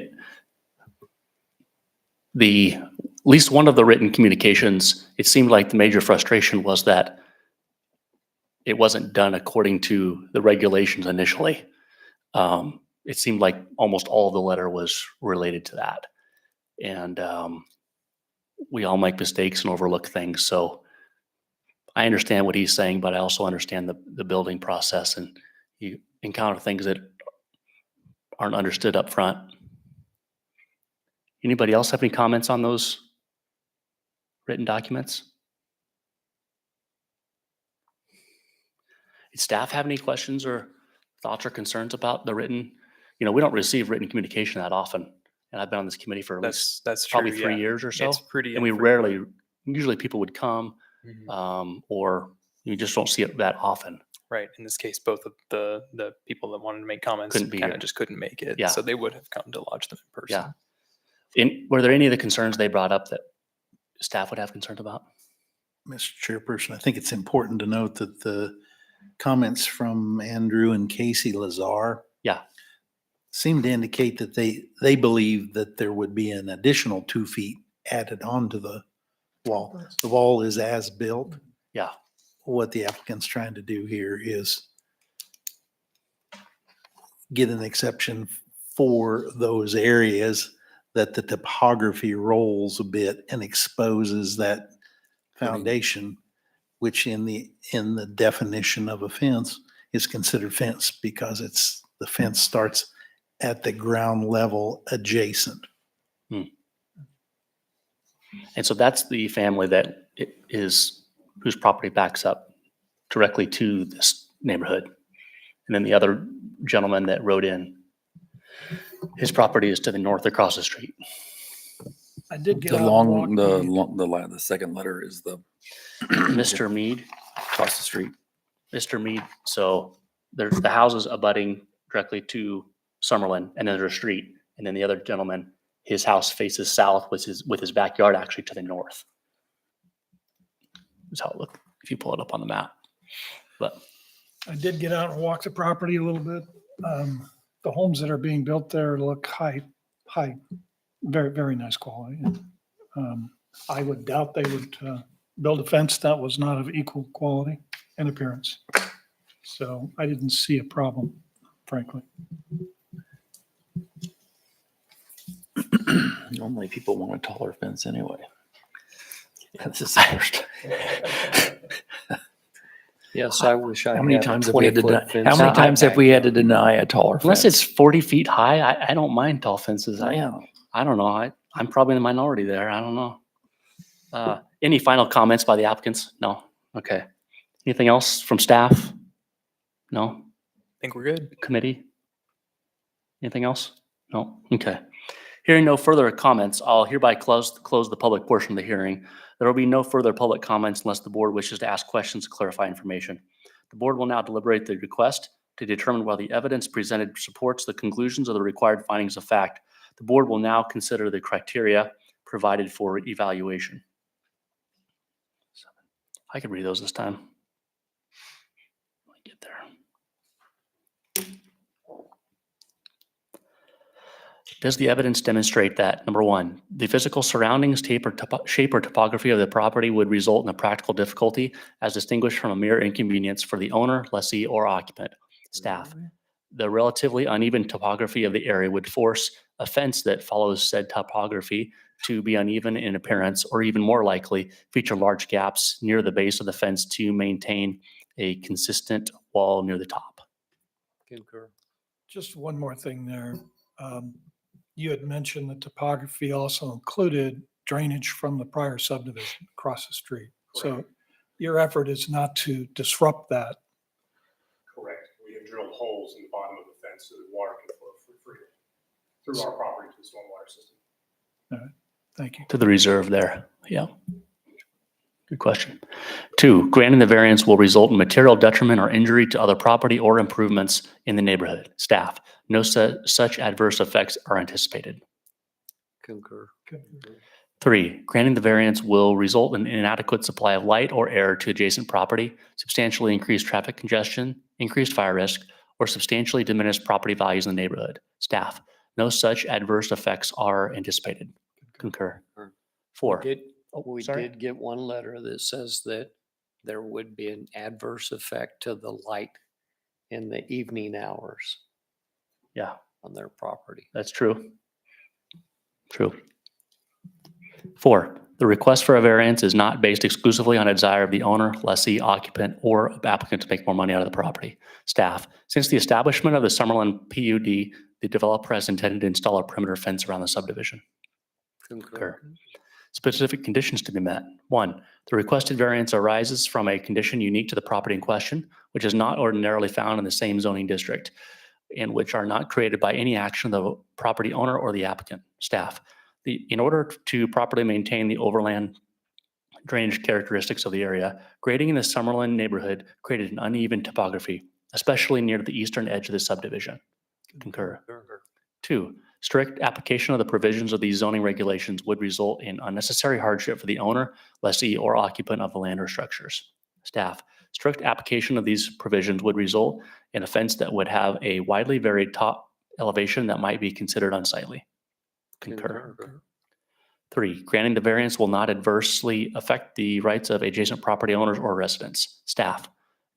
least one of the written communications, it seemed like the major frustration was that it wasn't done according to the regulations initially. It seemed like almost all of the letter was related to that. And we all make mistakes and overlook things. So I understand what he's saying, but I also understand the building process, and you encounter things that aren't understood up front. Anybody else have any comments on those written documents? Did staff have any questions or thoughts or concerns about the written? You know, we don't receive written communication that often, and I've been on this committee for at least That's probably true, 3 yeah. years or so. It's pretty. And we rarely, usually people would come, Mhm. or you just don't see it that often. Right. In this case, both of the people that wanted to make comments Couldn't be kind here. of just couldn't make it. Yeah. So they would have come to lodge them in person. Yeah. Were there any of the concerns they brought up that staff would have concerns about? Mr. Chairperson, I think it's important to note that the comments from Andrew and Casey Lazar Yeah. seem to indicate that they believe that there would be an additional 2 feet added onto the wall. The wall is as built. Yeah. What the applicant's trying to do here is get an exception for those areas that the topography rolls a bit and exposes that foundation, which in the definition of a fence is considered fence because the fence starts at the ground level adjacent. And so that's the family that whose property backs up directly to this neighborhood. And then the other gentleman that wrote in, his property is to the north across the street. I did get The out and long, walk the second letter is the Mr. Mead, across the street. Mr. Mead. So there's the houses abutting directly to Summerlin, and then there's a street. And then the other gentleman, his house faces south with his backyard actually to the north. That's how it looked if you pull it up on the map. But I did get out and walk the property a little bit. The homes that are being built there look high, very, very nice quality. I would doubt they would build a fence that was not of equal quality and appearance. So I didn't see a problem, frankly. Normally people want a taller fence anyway. That's just the first. Yes, I wish I How many had a times have we had to 20-foot deny, fence. how many times have we had to deny a taller unless fence? it's 40 feet high, I don't mind tall fences. Yeah. I don't know. I'm probably in the minority there. I don't know. Any final comments by the applicants? No? Okay. Anything else from staff? No? I think we're good. Committee? Anything else? No? Okay. Hearing no further comments, I'll hereby close the public portion of the hearing. There will be no further public comments unless the board wishes to ask questions to clarify information. The board will now deliberate the request to determine whether the evidence presented supports the conclusions of the required findings of fact. The board will now consider the criteria provided for evaluation. I could read those this time. Let me get there. Does the evidence demonstrate that, number one, the physical surroundings, shape, or topography of the property would result in a practical difficulty as distinguished from a mere inconvenience for the owner, lessee, or occupant? Staff. The relatively uneven topography of the area would force a fence that follows said topography to be uneven in appearance, or even more likely, feature large gaps near the base of the fence to maintain a consistent wall near the top. Concur. Just one more thing there. You had mentioned the topography also included drainage from the prior subdivision across the street. So your effort is not to disrupt that. Correct. We have drilled holes in the bottom of the fence so that water can flow freely through our property to the stormwater system. Thank you. To the reserve there. Yeah. Good question. 2, granting the variance will result in material detriment or injury to other property or improvements in the neighborhood. Staff, no such adverse effects are anticipated. Concur. 3, granting the variance will result in inadequate supply of light or air to adjacent property, substantially increased traffic congestion, increased fire risk, or substantially diminished property values in the neighborhood. Staff, no such adverse effects are anticipated. Concur. 4. We sorry? did get one letter that says that there would be an adverse effect to the light in the evening hours Yeah, on their property. that's true. True. 4, the request for a variance is not based exclusively on a desire of the owner, lessee, occupant, or applicant to make more money out of the property. Staff, since the establishment of the Summerlin PUD, the developer has intended to install a perimeter fence around the subdivision. Concur. Specific conditions to be met. 1, the requested variance arises from a condition unique to the property in question, which is not ordinarily found in the same zoning district, and which are not created by any action of the property owner or the applicant. Staff, in order to properly maintain the overland drainage characteristics of the area, grading in the Summerlin neighborhood created an uneven topography, especially near the eastern edge of the subdivision. Concur. 2, strict application of the provisions of these zoning regulations would result in unnecessary hardship for the owner, lessee, or occupant of the land or structures. Staff, strict application of these provisions would result in a fence that would have a widely varied top elevation that might be considered unsightly. Concur. 3, granting the variance will not adversely affect the rights of adjacent property owners or residents. Staff,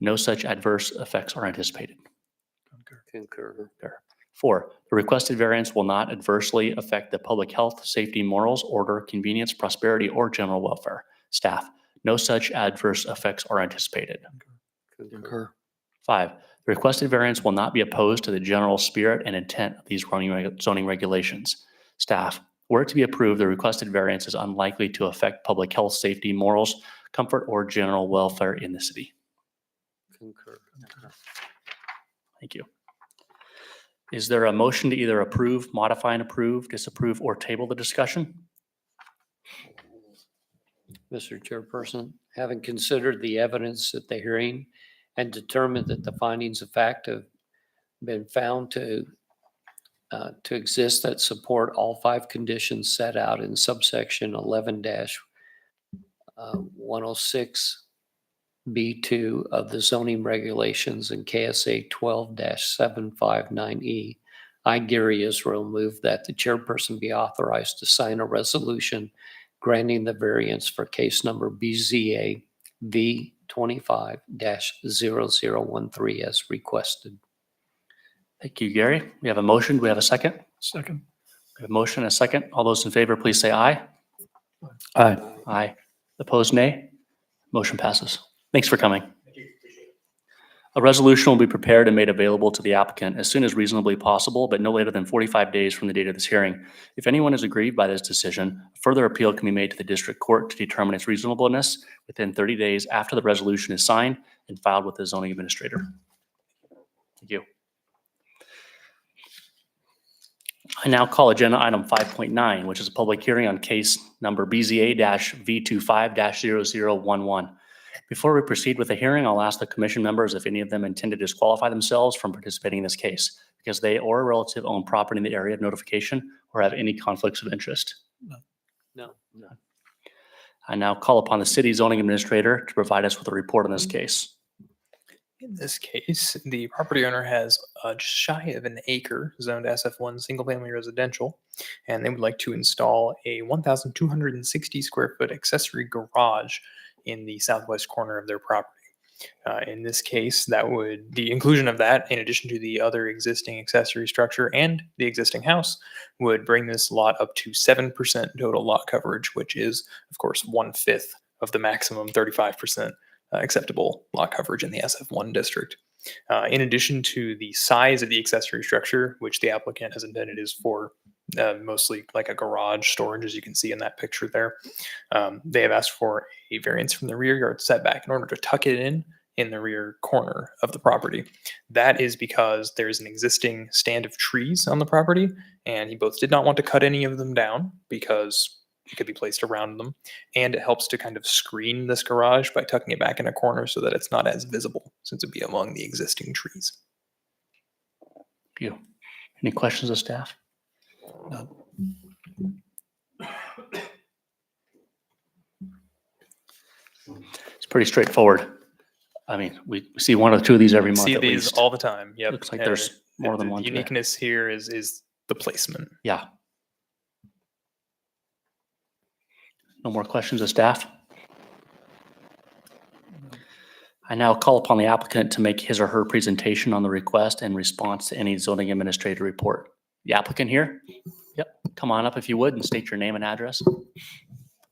no such adverse effects are anticipated. Concur. 4, the requested variance will not adversely affect the public health, safety, morals, order, convenience, prosperity, or general welfare. Staff, no such adverse effects are anticipated. Concur. 5, the requested variance will not be opposed to the general spirit and intent of these zoning regulations. Staff, were it to be approved, the requested variance is unlikely to affect public health, safety, morals, comfort, or general welfare in the city. Concur. Thank you. Is there a motion to either approve, modify and approve, disapprove, or table the discussion? Mr. Chairperson, having considered the evidence at the hearing and determined that the findings of fact have been found to exist that support all 5 conditions set out in subsection 11-106B2 of the zoning regulations in KSA 12-759E, I, Gary Israel, move that the chairperson be authorized to sign a resolution granting the variance for case number BZA V25-0013 as requested. Thank you, Gary. We have a motion. Do we have a second? Second. We have a motion and a second. All those in favor, please say aye. Aye. Aye. Opposed, nay. Motion passes. Thanks for coming. A resolution will be prepared and made available to the applicant as soon as reasonably possible, but no later than 45 days from the date of this hearing. If anyone is aggrieved by this decision, a further appeal can be made to the district court to determine its reasonableness within 30 days after the resolution is signed and filed with the zoning administrator. Thank you. I now call agenda item 5.9, which is a public hearing on case number BZA-V25-0011. Before we proceed with the hearing, I'll ask the commission members if any of them intend to disqualify themselves from participating in this case because they or a relative own property in the area of notification or have any conflicts of interest. No. I now call upon the city zoning administrator to provide us with a report on this case. In this case, the property owner has just shy of an acre zoned SF1 single-family residential, and they would like to install a 1,260 square foot accessory garage in the southwest corner of their property. In this case, the inclusion of that, in addition to the other existing accessory structure and the existing house, would bring this lot up to 7% total lot coverage, which is, of course, 1/5 of the maximum 35% acceptable lot coverage in the SF1 district. In addition to the size of the accessory structure, which the applicant has intended is for mostly like a garage storage, as you can see in that picture there, they have asked for a variance from the rear yard setback in order to tuck it in the rear corner of the property. That is because there's an existing stand of trees on the property, and he both did not want to cut any of them down because it could be placed around them, and it helps to kind of screen this garage by tucking it back in a corner so that it's not as visible since it'd be among the existing trees. Thank you. Any questions of staff? None. It's pretty straightforward. I mean, we see one or two of these every month See at these least. all the time. Yep. Looks like And there's more than the one today. uniqueness here is the placement. Yeah. No more questions of staff? I now call upon the applicant to make his or her presentation on the request in response to any zoning administrator report. The applicant here? Yep, come on up if you would and state your name and address. I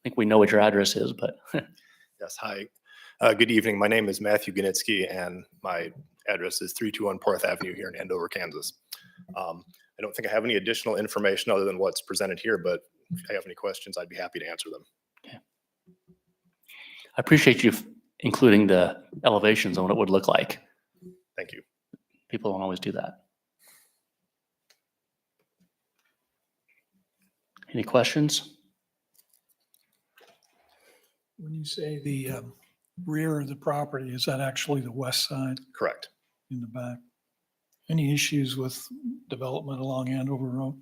think we know what your address is, but Yes, hi. Good evening. My name is Matthew Ganitsky, and my address is 321 Porth Avenue here in Andover, Kansas. I don't think I have any additional information other than what's presented here, but if you have any questions, I'd be happy to answer them. I appreciate you including the elevations on what it would look like. Thank you. People don't always do that. Any questions? When you say the rear of the property, is that actually the west side Correct. in the back? Any issues with development along Andover Road?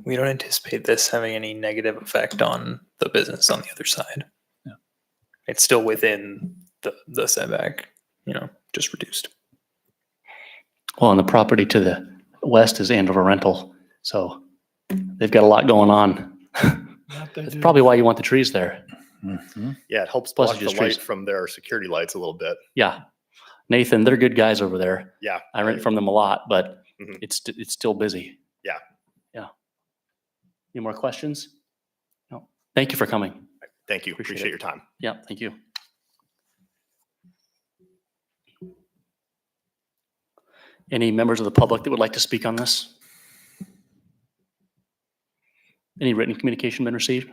We don't anticipate this having any negative effect on the business on the other side. Yeah. It's still within the setback, just reduced. Well, and the property to the west is Andover Rental, so they've got a lot going on. Not they That's do. probably why you want the trees there. Yeah, it helps Plus block it's the just light trees. from their security lights a little bit. Yeah. Nathan, they're good guys over there. Yeah. I rent from them a lot, but Mhm. it's still busy. Yeah. Yeah. Any more questions? No. Thank you for coming. Thank you. Appreciate Appreciate it. your time. Yeah, thank you. Any members of the public that would like to speak on this? Any written communication been received?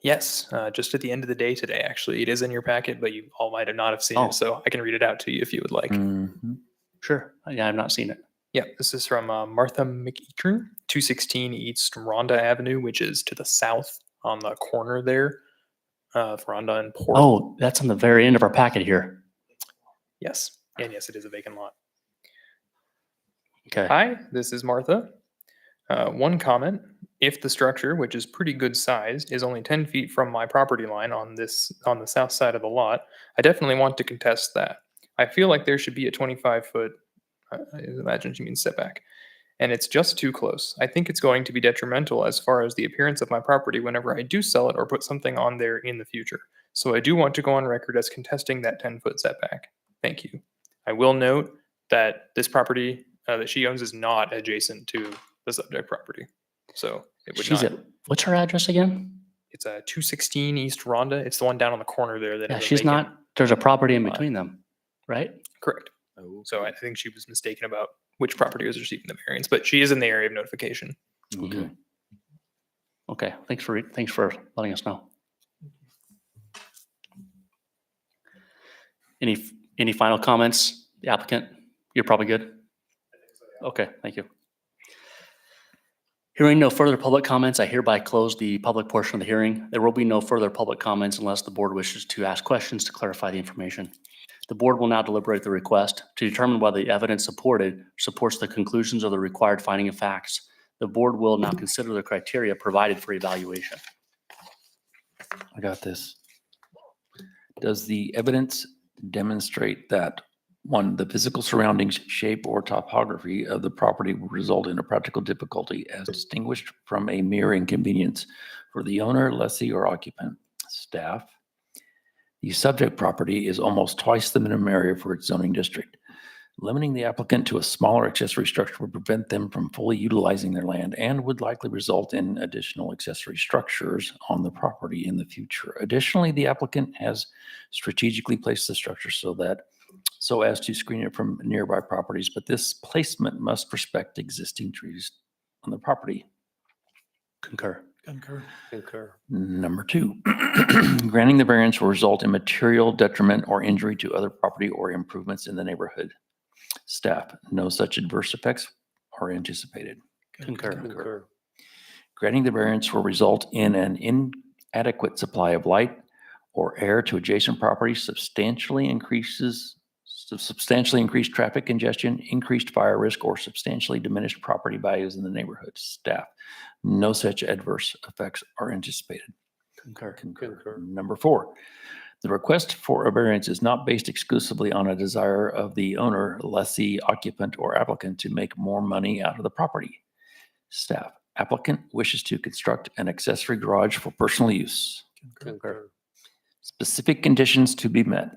Yes, just at the end of the day today, actually. It is in your packet, but you all might have not have seen Oh. it, so I can read it out to you if you would like. Mhm. Sure. Yeah, I've not seen it. Yeah, this is from Martha McEachern, 216 East Rhonda Avenue, which is to the south on the corner there of Rhonda and Port. Oh, that's on the very end of our packet here. Yes. And yes, it is a vacant lot. Okay. Hi, this is Martha. One comment. If the structure, which is pretty good sized, is only 10 feet from my property line on the south side of the lot, I definitely want to contest that. I feel like there should be a 25-foot, I imagine she means setback, and it's just too close. I think it's going to be detrimental as far as the appearance of my property whenever I do sell it or put something on there in the future. So I do want to go on record as contesting that 10-foot setback. Thank you. I will note that this property that she owns is not adjacent to the subject property. So it would She's not. at, what's her address again? It's a 216 East Rhonda. It's the one down on the corner there. That Yeah, has a she's vacant- not, there's a property in lot. between them, right? Correct. So I think she was mistaken about which property was receiving the variance, but she is in the area of notification. Okay. Okay, thanks for letting us know. Any final comments? The applicant, you're probably good? Okay, thank you. Hearing no further public comments, I hereby close the public portion of the hearing. There will be no further public comments unless the board wishes to ask questions to clarify the information. The board will now deliberate the request to determine whether the evidence supported supports the conclusions of the required finding of facts. The board will now consider the criteria provided for evaluation. I got this. Does the evidence demonstrate that, one, the physical surroundings, shape, or topography of the property will result in a practical difficulty as distinguished from a mere inconvenience for the owner, lessee, or occupant? Staff. The subject property is almost twice the minimum area for its zoning district. Limiting the applicant to a smaller accessory structure would prevent them from fully utilizing their land and would likely result in additional accessory structures on the property in the future. Additionally, the applicant has strategically placed the structure so as to screen it from nearby properties, but this placement must respect existing trees on the property. Concur. Concur. Concur. Number two, granting the variance will result in material detriment or injury to other property or improvements in the neighborhood. Staff, no such adverse effects are anticipated. Concur. Concur. Granting the variance will result in an inadequate supply of light or air to adjacent properties, substantially increased traffic congestion, increased fire risk, or substantially diminished property values in the neighborhood. Staff, no such adverse effects are anticipated. Concur. Concur. Number four, the request for a variance is not based exclusively on a desire of the owner, lessee, occupant, or applicant to make more money out of the property. Staff, applicant wishes to construct an accessory garage for personal use. Concur. Specific conditions to be met.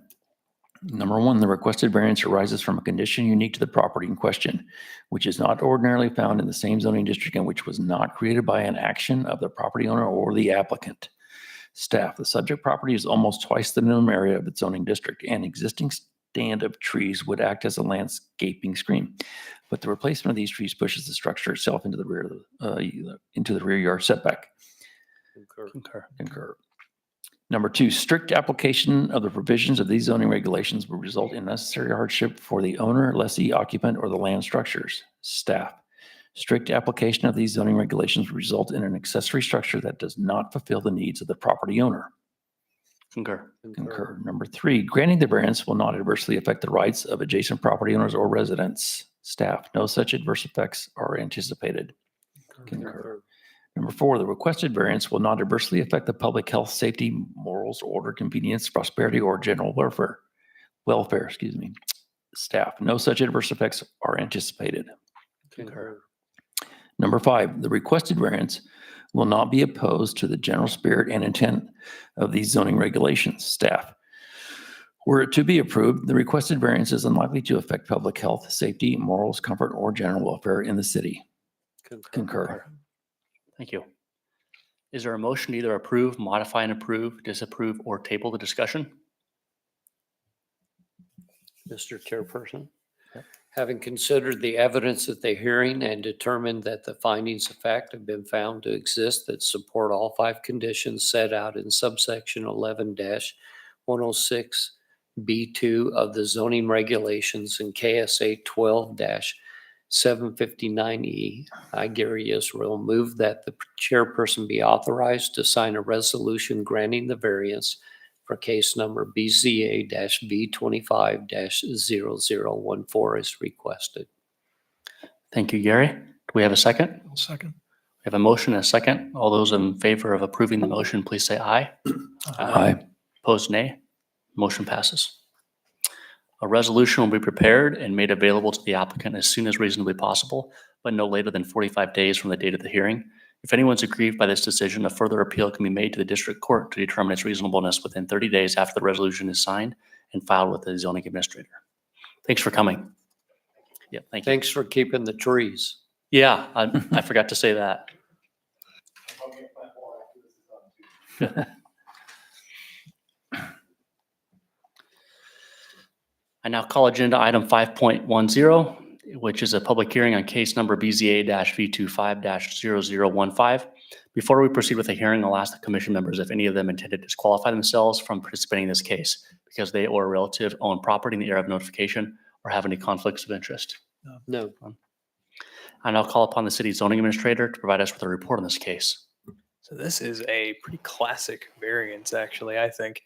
Number one, the requested variance arises from a condition unique to the property in question, which is not ordinarily found in the same zoning district and which was not created by an action of the property owner or the applicant. Staff, the subject property is almost twice the minimum area of its zoning district. An existing stand of trees would act as a landscaping screen, but the replacement of these trees pushes the structure itself into the rear yard setback. Concur. Concur. Concur. Number two, strict application of the provisions of these zoning regulations will result in necessary hardship for the owner, lessee, occupant, or the land structures. Staff, strict application of these zoning regulations will result in an accessory structure that does not fulfill the needs of the property owner. Concur. Concur. Number three, granting the variance will not adversely affect the rights of adjacent property owners or residents. Staff, no such adverse effects are anticipated. Concur. Number four, the requested variance will not adversely affect the public health, safety, morals, order, convenience, prosperity, or general welfare. Staff, no such adverse effects are anticipated. Concur. Number five, the requested variance will not be opposed to the general spirit and intent of these zoning regulations. Staff, were it to be approved, the requested variance is unlikely to affect public health, safety, morals, comfort, or general welfare in the city. Concur. Thank you. Is there a motion to either approve, modify and approve, disapprove, or table the discussion? Mr. Chairperson, having considered the evidence at the hearing and determined that the findings of fact have been found to exist that support all five conditions set out in subsection 11-106B2 of the zoning regulations in KSA 12-759E, I, Gary Israel, move that the chairperson be authorized to sign a resolution granting the variance for case number BZA-B25-0014 as requested. Thank you, Gary. Do we have a second? I'll second. We have a motion and a second. All those in favor of approving the motion, please say aye. Aye. Opposed, nay. Motion passes. A resolution will be prepared and made available to the applicant as soon as reasonably possible, but no later than 45 days from the date of the hearing. If anyone's aggrieved by this decision, a further appeal can be made to the district court to determine its reasonableness within 30 days after the resolution is signed and filed with the zoning administrator. Thanks for coming. Yeah, thank you. Thanks for keeping the trees. Yeah, I forgot to say that. I now call agenda item 5.10, which is a public hearing on case number BZA-V25-0015. Before we proceed with the hearing, I'll ask the commission members if any of them intend to disqualify themselves from participating in this case because they or a relative own property in the area of notification or have any conflicts of interest. No. I now call upon the city zoning administrator to provide us with a report on this case. So this is a pretty classic variance, actually, I think.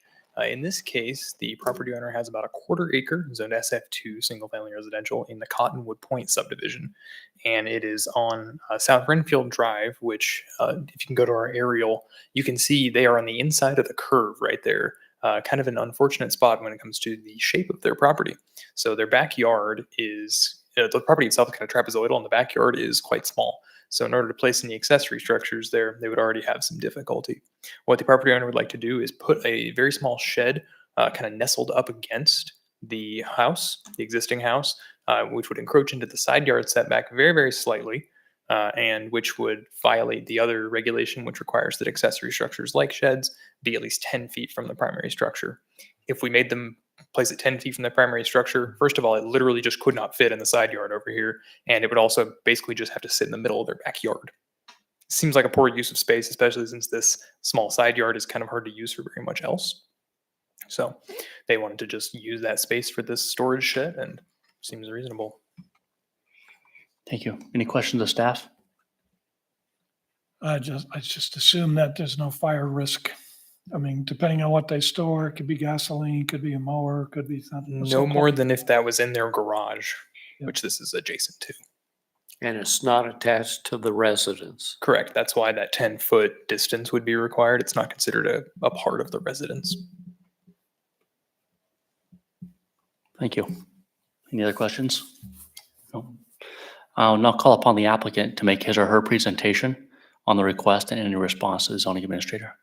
In this case, the property owner has about a quarter acre zoned SF2 single family residential in the Cottonwood Point subdivision. And it is on South Renfield Drive, which if you can go to our aerial, you can see they are on the inside of the curve right there. Kind of an unfortunate spot when it comes to the shape of their property. So their backyard is, the property itself is kind of trapezoidal and the backyard is quite small. So in order to place any accessory structures there, they would already have some difficulty. What the property owner would like to do is put a very small shed kind of nestled up against the house, the existing house, which would encroach into the side yard setback very, very slightly, and which would violate the other regulation, which requires that accessory structures like sheds be at least 10 feet from the primary structure. If we made them place it 10 feet from the primary structure, first of all, it literally just could not fit in the side yard over here. And it would also basically just have to sit in the middle of their backyard. Seems like a poor use of space, especially since this small side yard is kind of hard to use for very much else. So they wanted to just use that space for this storage shed and seems reasonable. Thank you. Any questions of staff? I just assume that there's no fire risk. I mean, depending on what they store, it could be gasoline, could be a mower, could be something. No more than if that was in their garage, Yeah. which this is adjacent to. And it's not attached to the residence. Correct. That's why that 10-foot distance would be required. It's not considered a part of the residence. Thank you. Any other questions? No. I'll now call upon the applicant to make his or her presentation on the request and any response to the zoning administrator.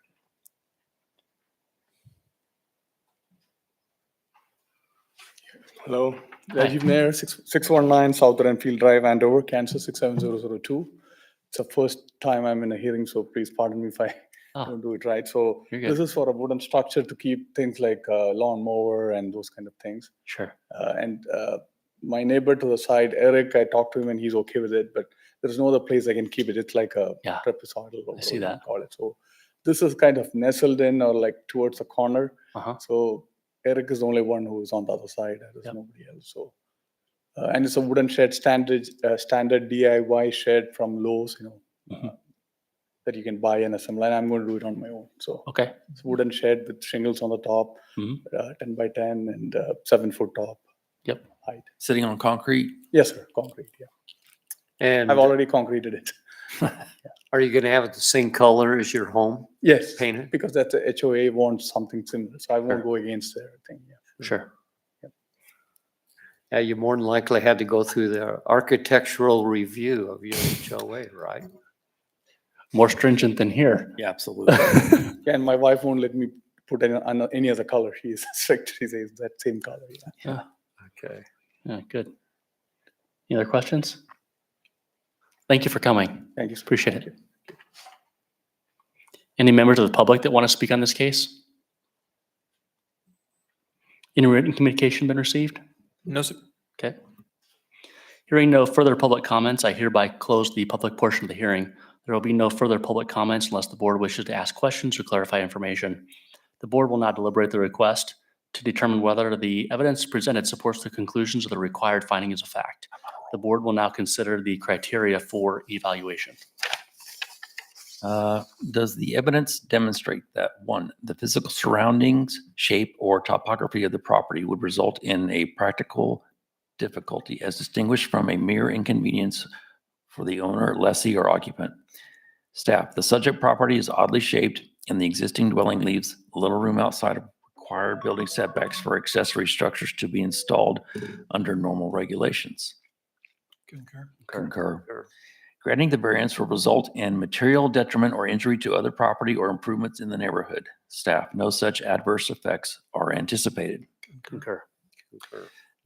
Hello, Rajiv Nair, 619 South Renfield Drive, Andover, Kansas 67002. It's the first time I'm in a hearing, so please pardon me if I Ah. don't do it right. So You're good. this is for a wooden structure to keep things like lawn mower and those kind of things. Sure. And my neighbor to the side, Eric, I talked to him and he's okay with it, but there's no other place I can keep it. It's like a Yeah. trapezoidal. or I see whatever you that. Call it. So this is kind of nestled in or like towards the corner. Uh-huh. So Eric is the only one who is on the other side. There's Yep. nobody else. So, and it's a wooden shed, standard DIY shed from Lowe's, Mhm. that you can buy and assemble. And I'm going to do it on my own. So Okay. it's a wooden shed with shingles on the top, Mhm. 10 by 10 and 7-foot top Yep. height. Sitting on concrete, Yes, sir. Concrete. Yeah. And I've already concreted it. are you going to have it the same color as your home Yes. painted? Because that's a HOA wants something similar. So I won't Sure. go against their thing. Yeah. Sure. Yeah, you more than likely had to go through the architectural review of your HOA, right? More stringent than here. yeah, absolutely. Yeah, and my wife won't let me put any other color. She is strict. She says that same color. Yeah. Okay. Yeah, good. Any other questions? Thank you for coming. Thank you. sir. Appreciate Thank it. you. Any members of the public that want to speak on this case? Any written communication been received? No, sir. Okay. Hearing no further public comments, I hereby close the public portion of the hearing. There will be no further public comments unless the board wishes to ask questions or clarify information. The board will now deliberate the request to determine whether the evidence presented supports the conclusions of the required findings of fact. The board will now consider the criteria for evaluation. Does the evidence demonstrate that, one, the physical surroundings, shape, or topography of the property would result in a practical difficulty as distinguished from a mere inconvenience for the owner, lessee, or occupant? Staff, the subject property is oddly shaped and the existing dwelling leaves little room outside of required building setbacks for accessory structures to be installed under normal regulations. Concur. Concur. Granting the variance will result in material detriment or injury to other property or improvements in the neighborhood. Staff, no such adverse effects are anticipated. Concur.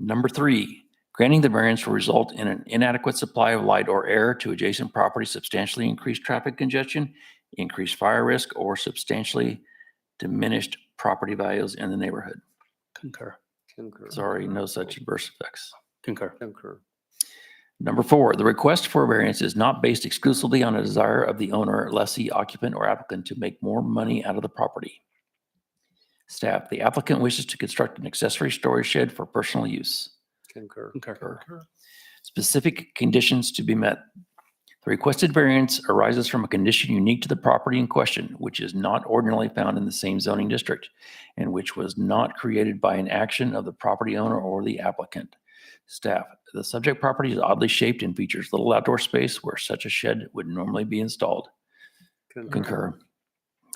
Number three, granting the variance will result in an inadequate supply of light or air to adjacent property, substantially increased traffic congestion, increased fire risk, or substantially diminished property values in the neighborhood. Concur. Concur. Sorry, no such adverse effects. Concur. Concur. Number four, the request for a variance is not based exclusively on a desire of the owner, lessee, occupant, or applicant to make more money out of the property. Staff, the applicant wishes to construct an accessory storage shed for personal use. Concur. Concur. Specific conditions to be met. The requested variance arises from a condition unique to the property in question, which is not ordinarily found in the same zoning district, and which was not created by an action of the property owner or the applicant. Staff, the subject property is oddly shaped and features little outdoor space where such a shed would normally be installed. Concur.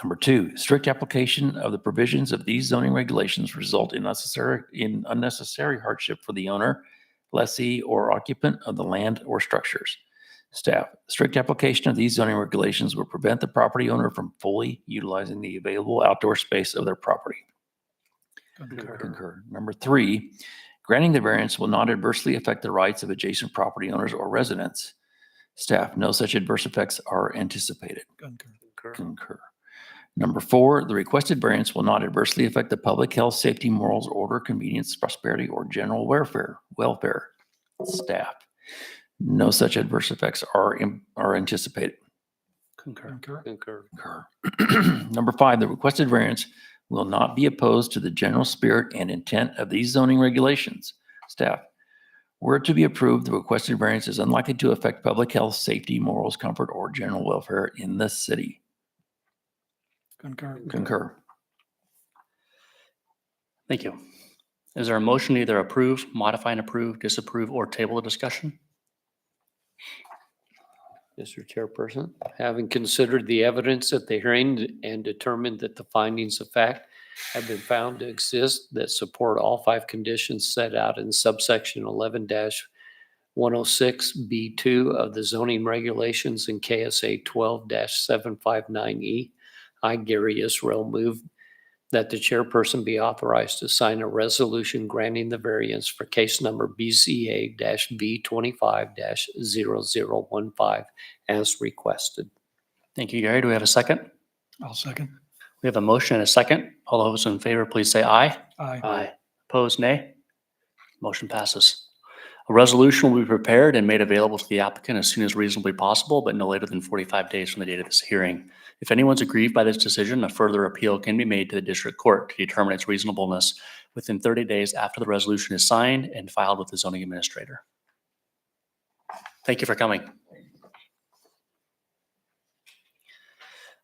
Number two, strict application of the provisions of these zoning regulations result in unnecessary hardship for the owner, lessee, or occupant of the land or structures. Staff, strict application of these zoning regulations will prevent the property owner from fully utilizing the available outdoor space of their property. Concur. Number three, granting the variance will not adversely affect the rights of adjacent property owners or residents. Staff, no such adverse effects are anticipated. Concur. Number four, the requested variance will not adversely affect the public health, safety, morals, order, convenience, prosperity, or general welfare. Staff, no such adverse effects are anticipated. Concur. Concur. Number five, the requested variance will not be opposed to the general spirit and intent of these zoning regulations. Staff, were it to be approved, the requested variance is unlikely to affect public health, safety, morals, comfort, or general welfare in the city. Concur. Thank you. Is there a motion to either approve, modify and approve, disapprove, or table the discussion? Mr. Chairperson, having considered the evidence at the hearing and determined that the findings of fact have been found to exist that support all five conditions set out in subsection 11-106B2 of the zoning regulations in KSA 12-759E, I, Gary Israel, move that the chairperson be authorized to sign a resolution granting the variance for case number BCA-B25-0015 as requested. Thank you, Gary. Do we have a second? I'll second. We have a motion and a second. All those in favor, please say aye. Aye. Opposed, nay. Motion passes. A resolution will be prepared and made available to the applicant as soon as reasonably possible, but no later than 45 days from the date of this hearing. If anyone's aggrieved by this decision, a further appeal can be made to the district court to determine its reasonableness within 30 days after the resolution is signed and filed with the zoning administrator. Thank you for coming.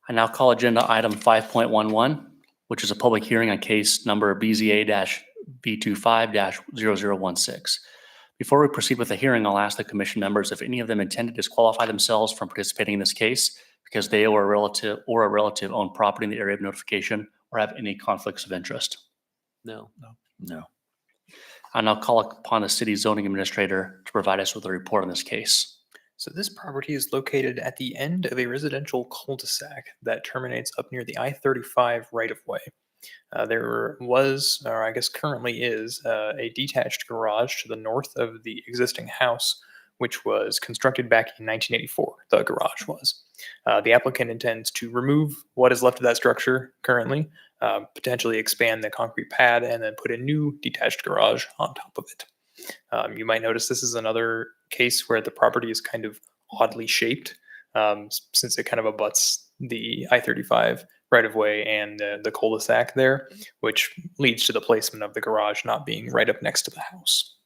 I now call agenda item 5.11, which is a public hearing on case number BZA-B25-0016. Before we proceed with the hearing, I'll ask the commission members if any of them intend to disqualify themselves from participating in this case because they or a relative own property in the area of notification or have any conflicts of interest. No. I'll now call upon the city zoning administrator to provide us with a report on this case. So this property is located at the end of a residential cul-de-sac that terminates up near the I-35 right-of-way. There was, or I guess currently is, a detached garage to the north of the existing house, which was constructed back in 1984. The garage was. The applicant intends to remove what is left of that structure currently, potentially expand the concrete pad, and then put a new detached garage on top of it. You might notice this is another case where the property is kind of oddly shaped, since it kind of abuts the I-35 right-of-way and the cul-de-sac there, which leads to the placement of the garage not being right up next to the house.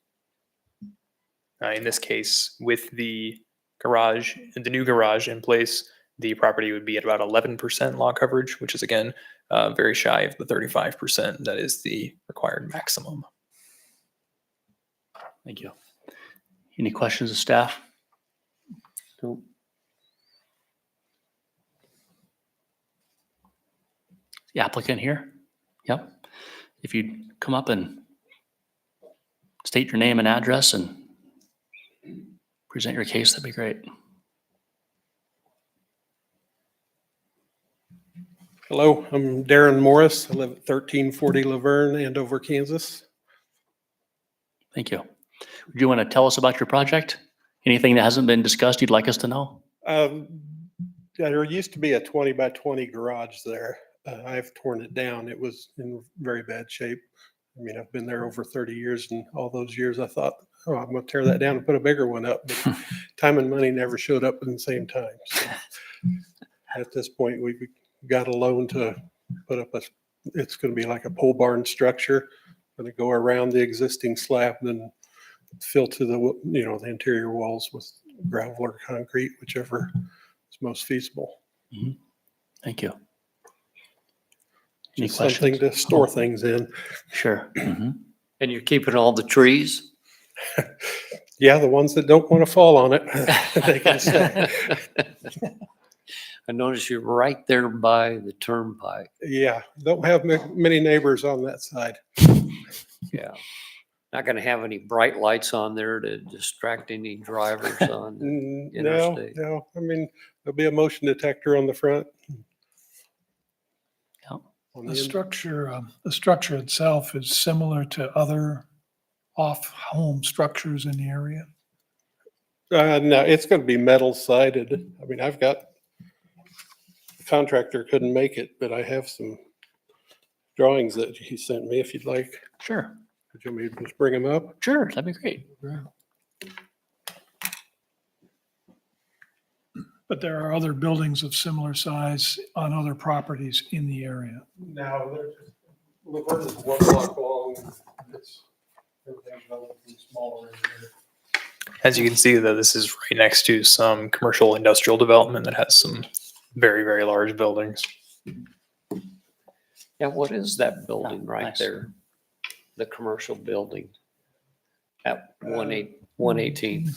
In this case, with the new garage in place, the property would be at about 11% lot coverage, which is again very shy of the 35% that is the required maximum. Thank you. Any questions of staff? Nope. The applicant here? Yep. If you'd come up and state your name and address and present your case, that'd be great. Hello, I'm Darren Morris. I live at 1340 Laverne, Andover, Kansas. Thank you. Would you want to tell us about your project? Anything that hasn't been discussed you'd like us to know? There used to be a 20 by 20 garage there. I've torn it down. It was in very bad shape. I mean, I've been there over 30 years, and all those years I thought, oh, I'm going to tear that down and put a bigger one up. But time and money never showed up at the same time. So at this point, we've got a loan to put up it's going to be like a pole barn structure. Going to go around the existing slab, then fill to the interior walls with gravel or concrete, whichever is most feasible. Thank you. Any Just something questions? to store things in. Sure. Mhm. And you're keeping all the trees? Yeah, the ones that don't want to fall on it, they can stay. I notice you're right there by the turnpike. Yeah, don't have many neighbors on that side. Yeah. Not gonna have any bright lights on there to distract any drivers on the No, interstate. no. I mean, there'll be a motion detector on the front. Yeah. On The the structure itself is similar to other off-home structures in the area. No, it's going to be metal sided. I mean, the contractor couldn't make it, but I have some drawings that he sent me if you'd like. Sure. Would you want me to just bring them up? Sure. That'd be great. But there are other buildings of similar size on other properties in the area. No, they're just, Laverne is 1 block long. It's everything's relatively smaller in here. As you can see, though, this is right next to some commercial industrial development that has some very, very large buildings. Yeah, what is that building right nice. there? The commercial building at 118.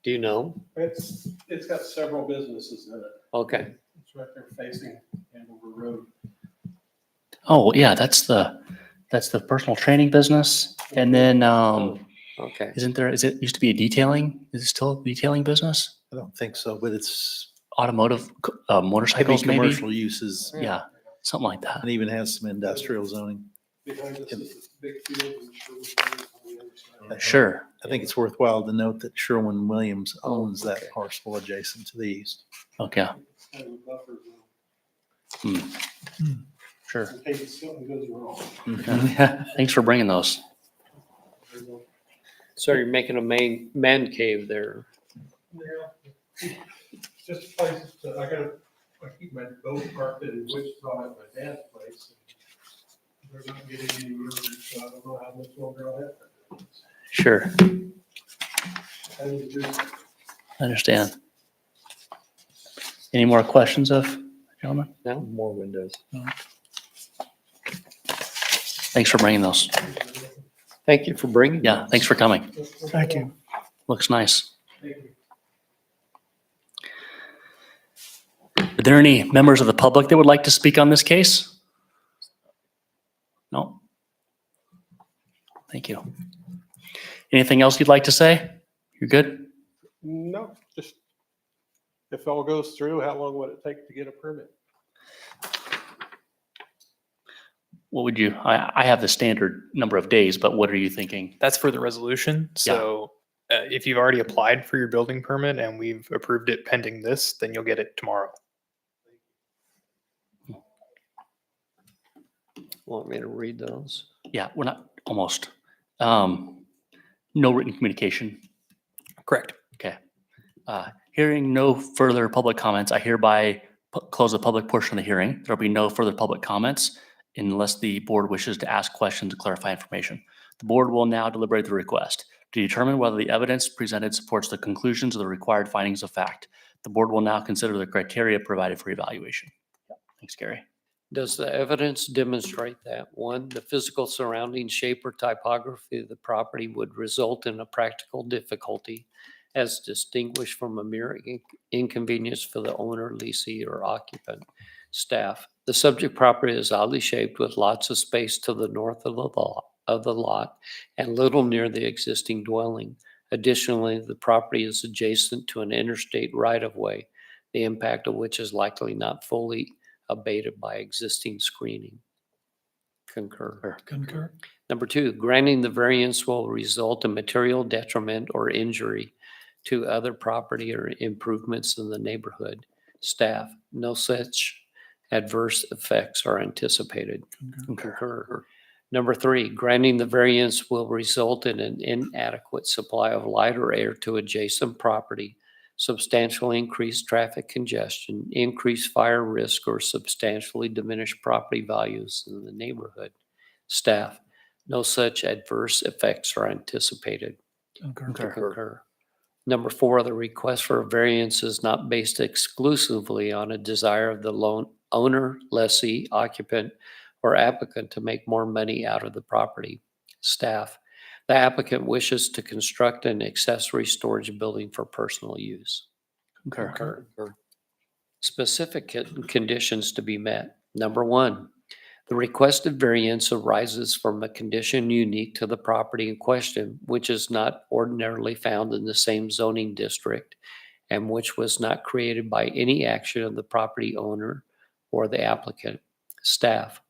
Do you know? It's got several businesses in it. Okay. It's right there facing Andover Road. Oh, yeah, that's the personal training business. And then, Okay. is it used to be a detailing? Is it still a detailing business? I don't think so, but it's Automotive, heavy motorcycles maybe? commercial uses Yeah, something like that. and even has some industrial zoning. Behind us is this big field and Sherwood Williams on the other side. Sure. I think it's worthwhile to note that Sherwin-Williams owns okay. that parcel adjacent to the east. Okay. Kind of a buffer zone, Sure. in case something goes wrong. Thanks for bringing those. So you're making a man cave there. Yeah. Just places I keep my boat parked in Wichita at my dad's place. They're not getting any murders, so I don't know how much longer I'll have to. Sure. I need to do I understand. Any more questions of gentlemen? No? More windows. Thanks for bringing those. Thank you for bringing. Yeah, those. thanks for coming. Thank you. Looks nice. Thank you. Are there any members of the public that would like to speak on this case? No? Thank you. Anything else you'd like to say? You're good? No, just if all goes through, how long would it take to get a permit? What would you, I have the standard number of days, but what are you thinking? That's for the resolution. So if you've already applied for your building permit and we've approved it pending this, then you'll get it tomorrow. Want me to read those? Yeah, we're not, almost. No written communication. Correct. Okay. Hearing no further public comments, I hereby close the public portion of the hearing. There'll be no further public comments unless the board wishes to ask questions to clarify information. The board will now deliberate the request to determine whether the evidence presented supports the conclusions of the required findings of fact. The board will now consider the criteria provided for evaluation. Thanks, Gary. Does the evidence demonstrate that? One, the physical surrounding shape or typography of the property would result in a practical difficulty as distinguished from a mere inconvenience for the owner, leasee, or occupant. Staff, the subject property is oddly shaped with lots of space to the north of the lot and little near the existing dwelling. Additionally, the property is adjacent to an interstate right-of-way, the impact of which is likely not fully abated by existing screening. Concur. Concur. Number two, granting the variance will result in material detriment or injury to other property or improvements in the neighborhood. Staff, no such adverse effects are anticipated. Concur. Number three, granting the variance will result in an inadequate supply of light or air to adjacent property, substantially increased traffic congestion, increased fire risk, or substantially diminished property values in the neighborhood. Staff, No such adverse effects are anticipated. Concur. Number 4, the request for a variance is not based exclusively on a desire of the loan owner, lessee, occupant, or applicant to make more money out of the property. Staff, the applicant wishes to construct an accessory storage building for personal use. Concur. Specific conditions to be met. Number 1, the requested variance arises from a condition unique to the property in question, which is not ordinarily found in the same zoning district and which was not created by any action of the property owner or the applicant. Staff,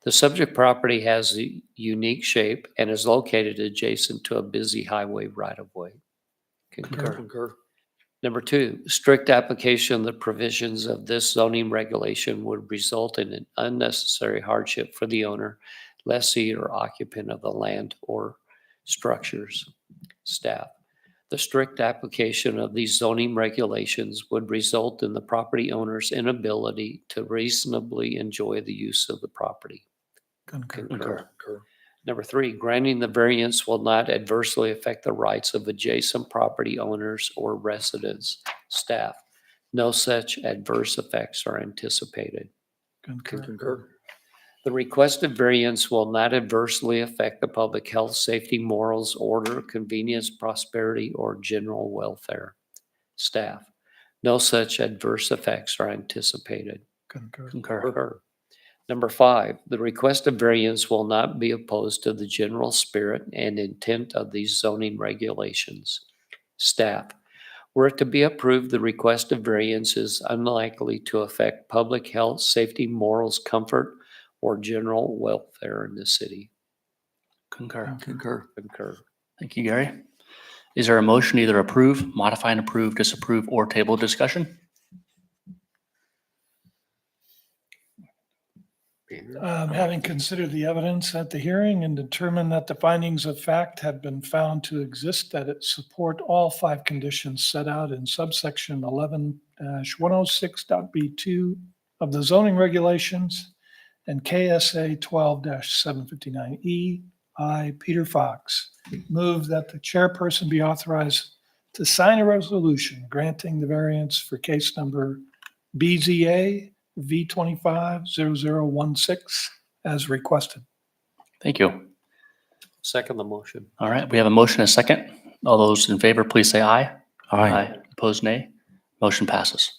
the subject property has a unique shape and is located adjacent to a busy highway right-of-way. Concur. Number 2, strict application of the provisions of this zoning regulation would result in an unnecessary hardship for the owner, lessee, or occupant of the land or structures. Staff, the strict application of these zoning regulations would result in the property owner's inability to reasonably enjoy the use of the property. Concur. Number 3, granting the variance will not adversely affect the rights of adjacent property owners or residents. Staff, no such adverse effects are anticipated. Concur. The requested variance will not adversely affect the public health, safety, morals, order, convenience, prosperity, or general welfare. Staff, no such adverse effects are anticipated. Concur. Number 5, the requested variance will not be opposed to the general spirit and intent of these zoning regulations. Staff, were it to be approved, the requested variance is unlikely to affect public health, safety, morals, comfort, or general welfare in the city. Concur. Concur. Thank you, Gary. Is there a motion to either approve, modify and approve, disapprove, or table discussion? Having considered the evidence at the hearing and determined that the findings of fact have been found to exist, that it support all 5 conditions set out in subsection 11-106.b2 of the zoning regulations and KSA 12-759E, I, Peter Fox, move that the chairperson be authorized to sign a resolution granting the variance for case number BZA V250016 as requested. Thank you. Second the motion. All right, we have a motion and a second. All those in favor, please say aye. Opposed, nay. Motion passes.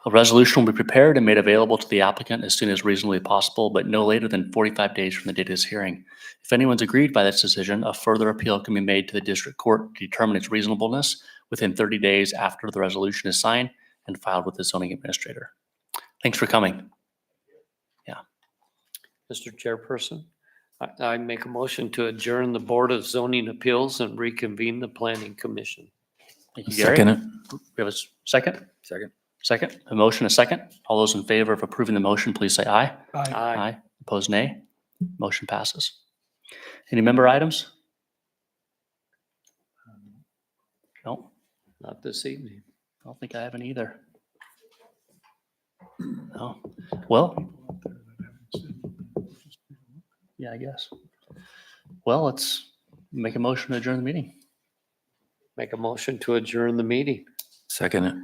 A resolution will be prepared and made available to the applicant as soon as reasonably possible, but no later than 45 days from the date of this hearing. If anyone's agreed by this decision, a further appeal can be made to the district court to determine its reasonableness within 30 days after the resolution is signed and filed with the zoning administrator. Thanks for coming. Mr. Chairperson, I make a motion to adjourn the Board of Zoning Appeals and reconvene the Planning Commission. Thank you, Gary. Second it. We have a second? Second. Second. A motion, a second. All those in favor of approving the motion, please say aye. Aye. Opposed, nay. Motion passes. Any member items? No, Not this evening. I don't think I have any either. No. Well, yeah, I guess. Well, let's make a motion to adjourn the meeting. Make a motion to adjourn the meeting. Second it.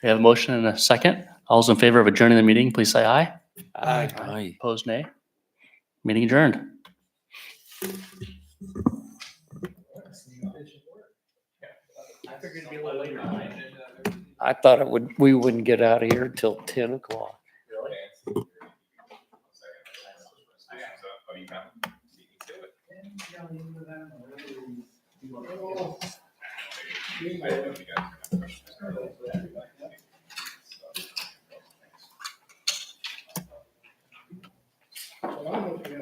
We have a motion and a second. All those in favor of adjourning the meeting, please say aye. Aye. Aye. Opposed, nay. Meeting adjourned. I thought we wouldn't get out of here till 10 o'clock. Well, I don't think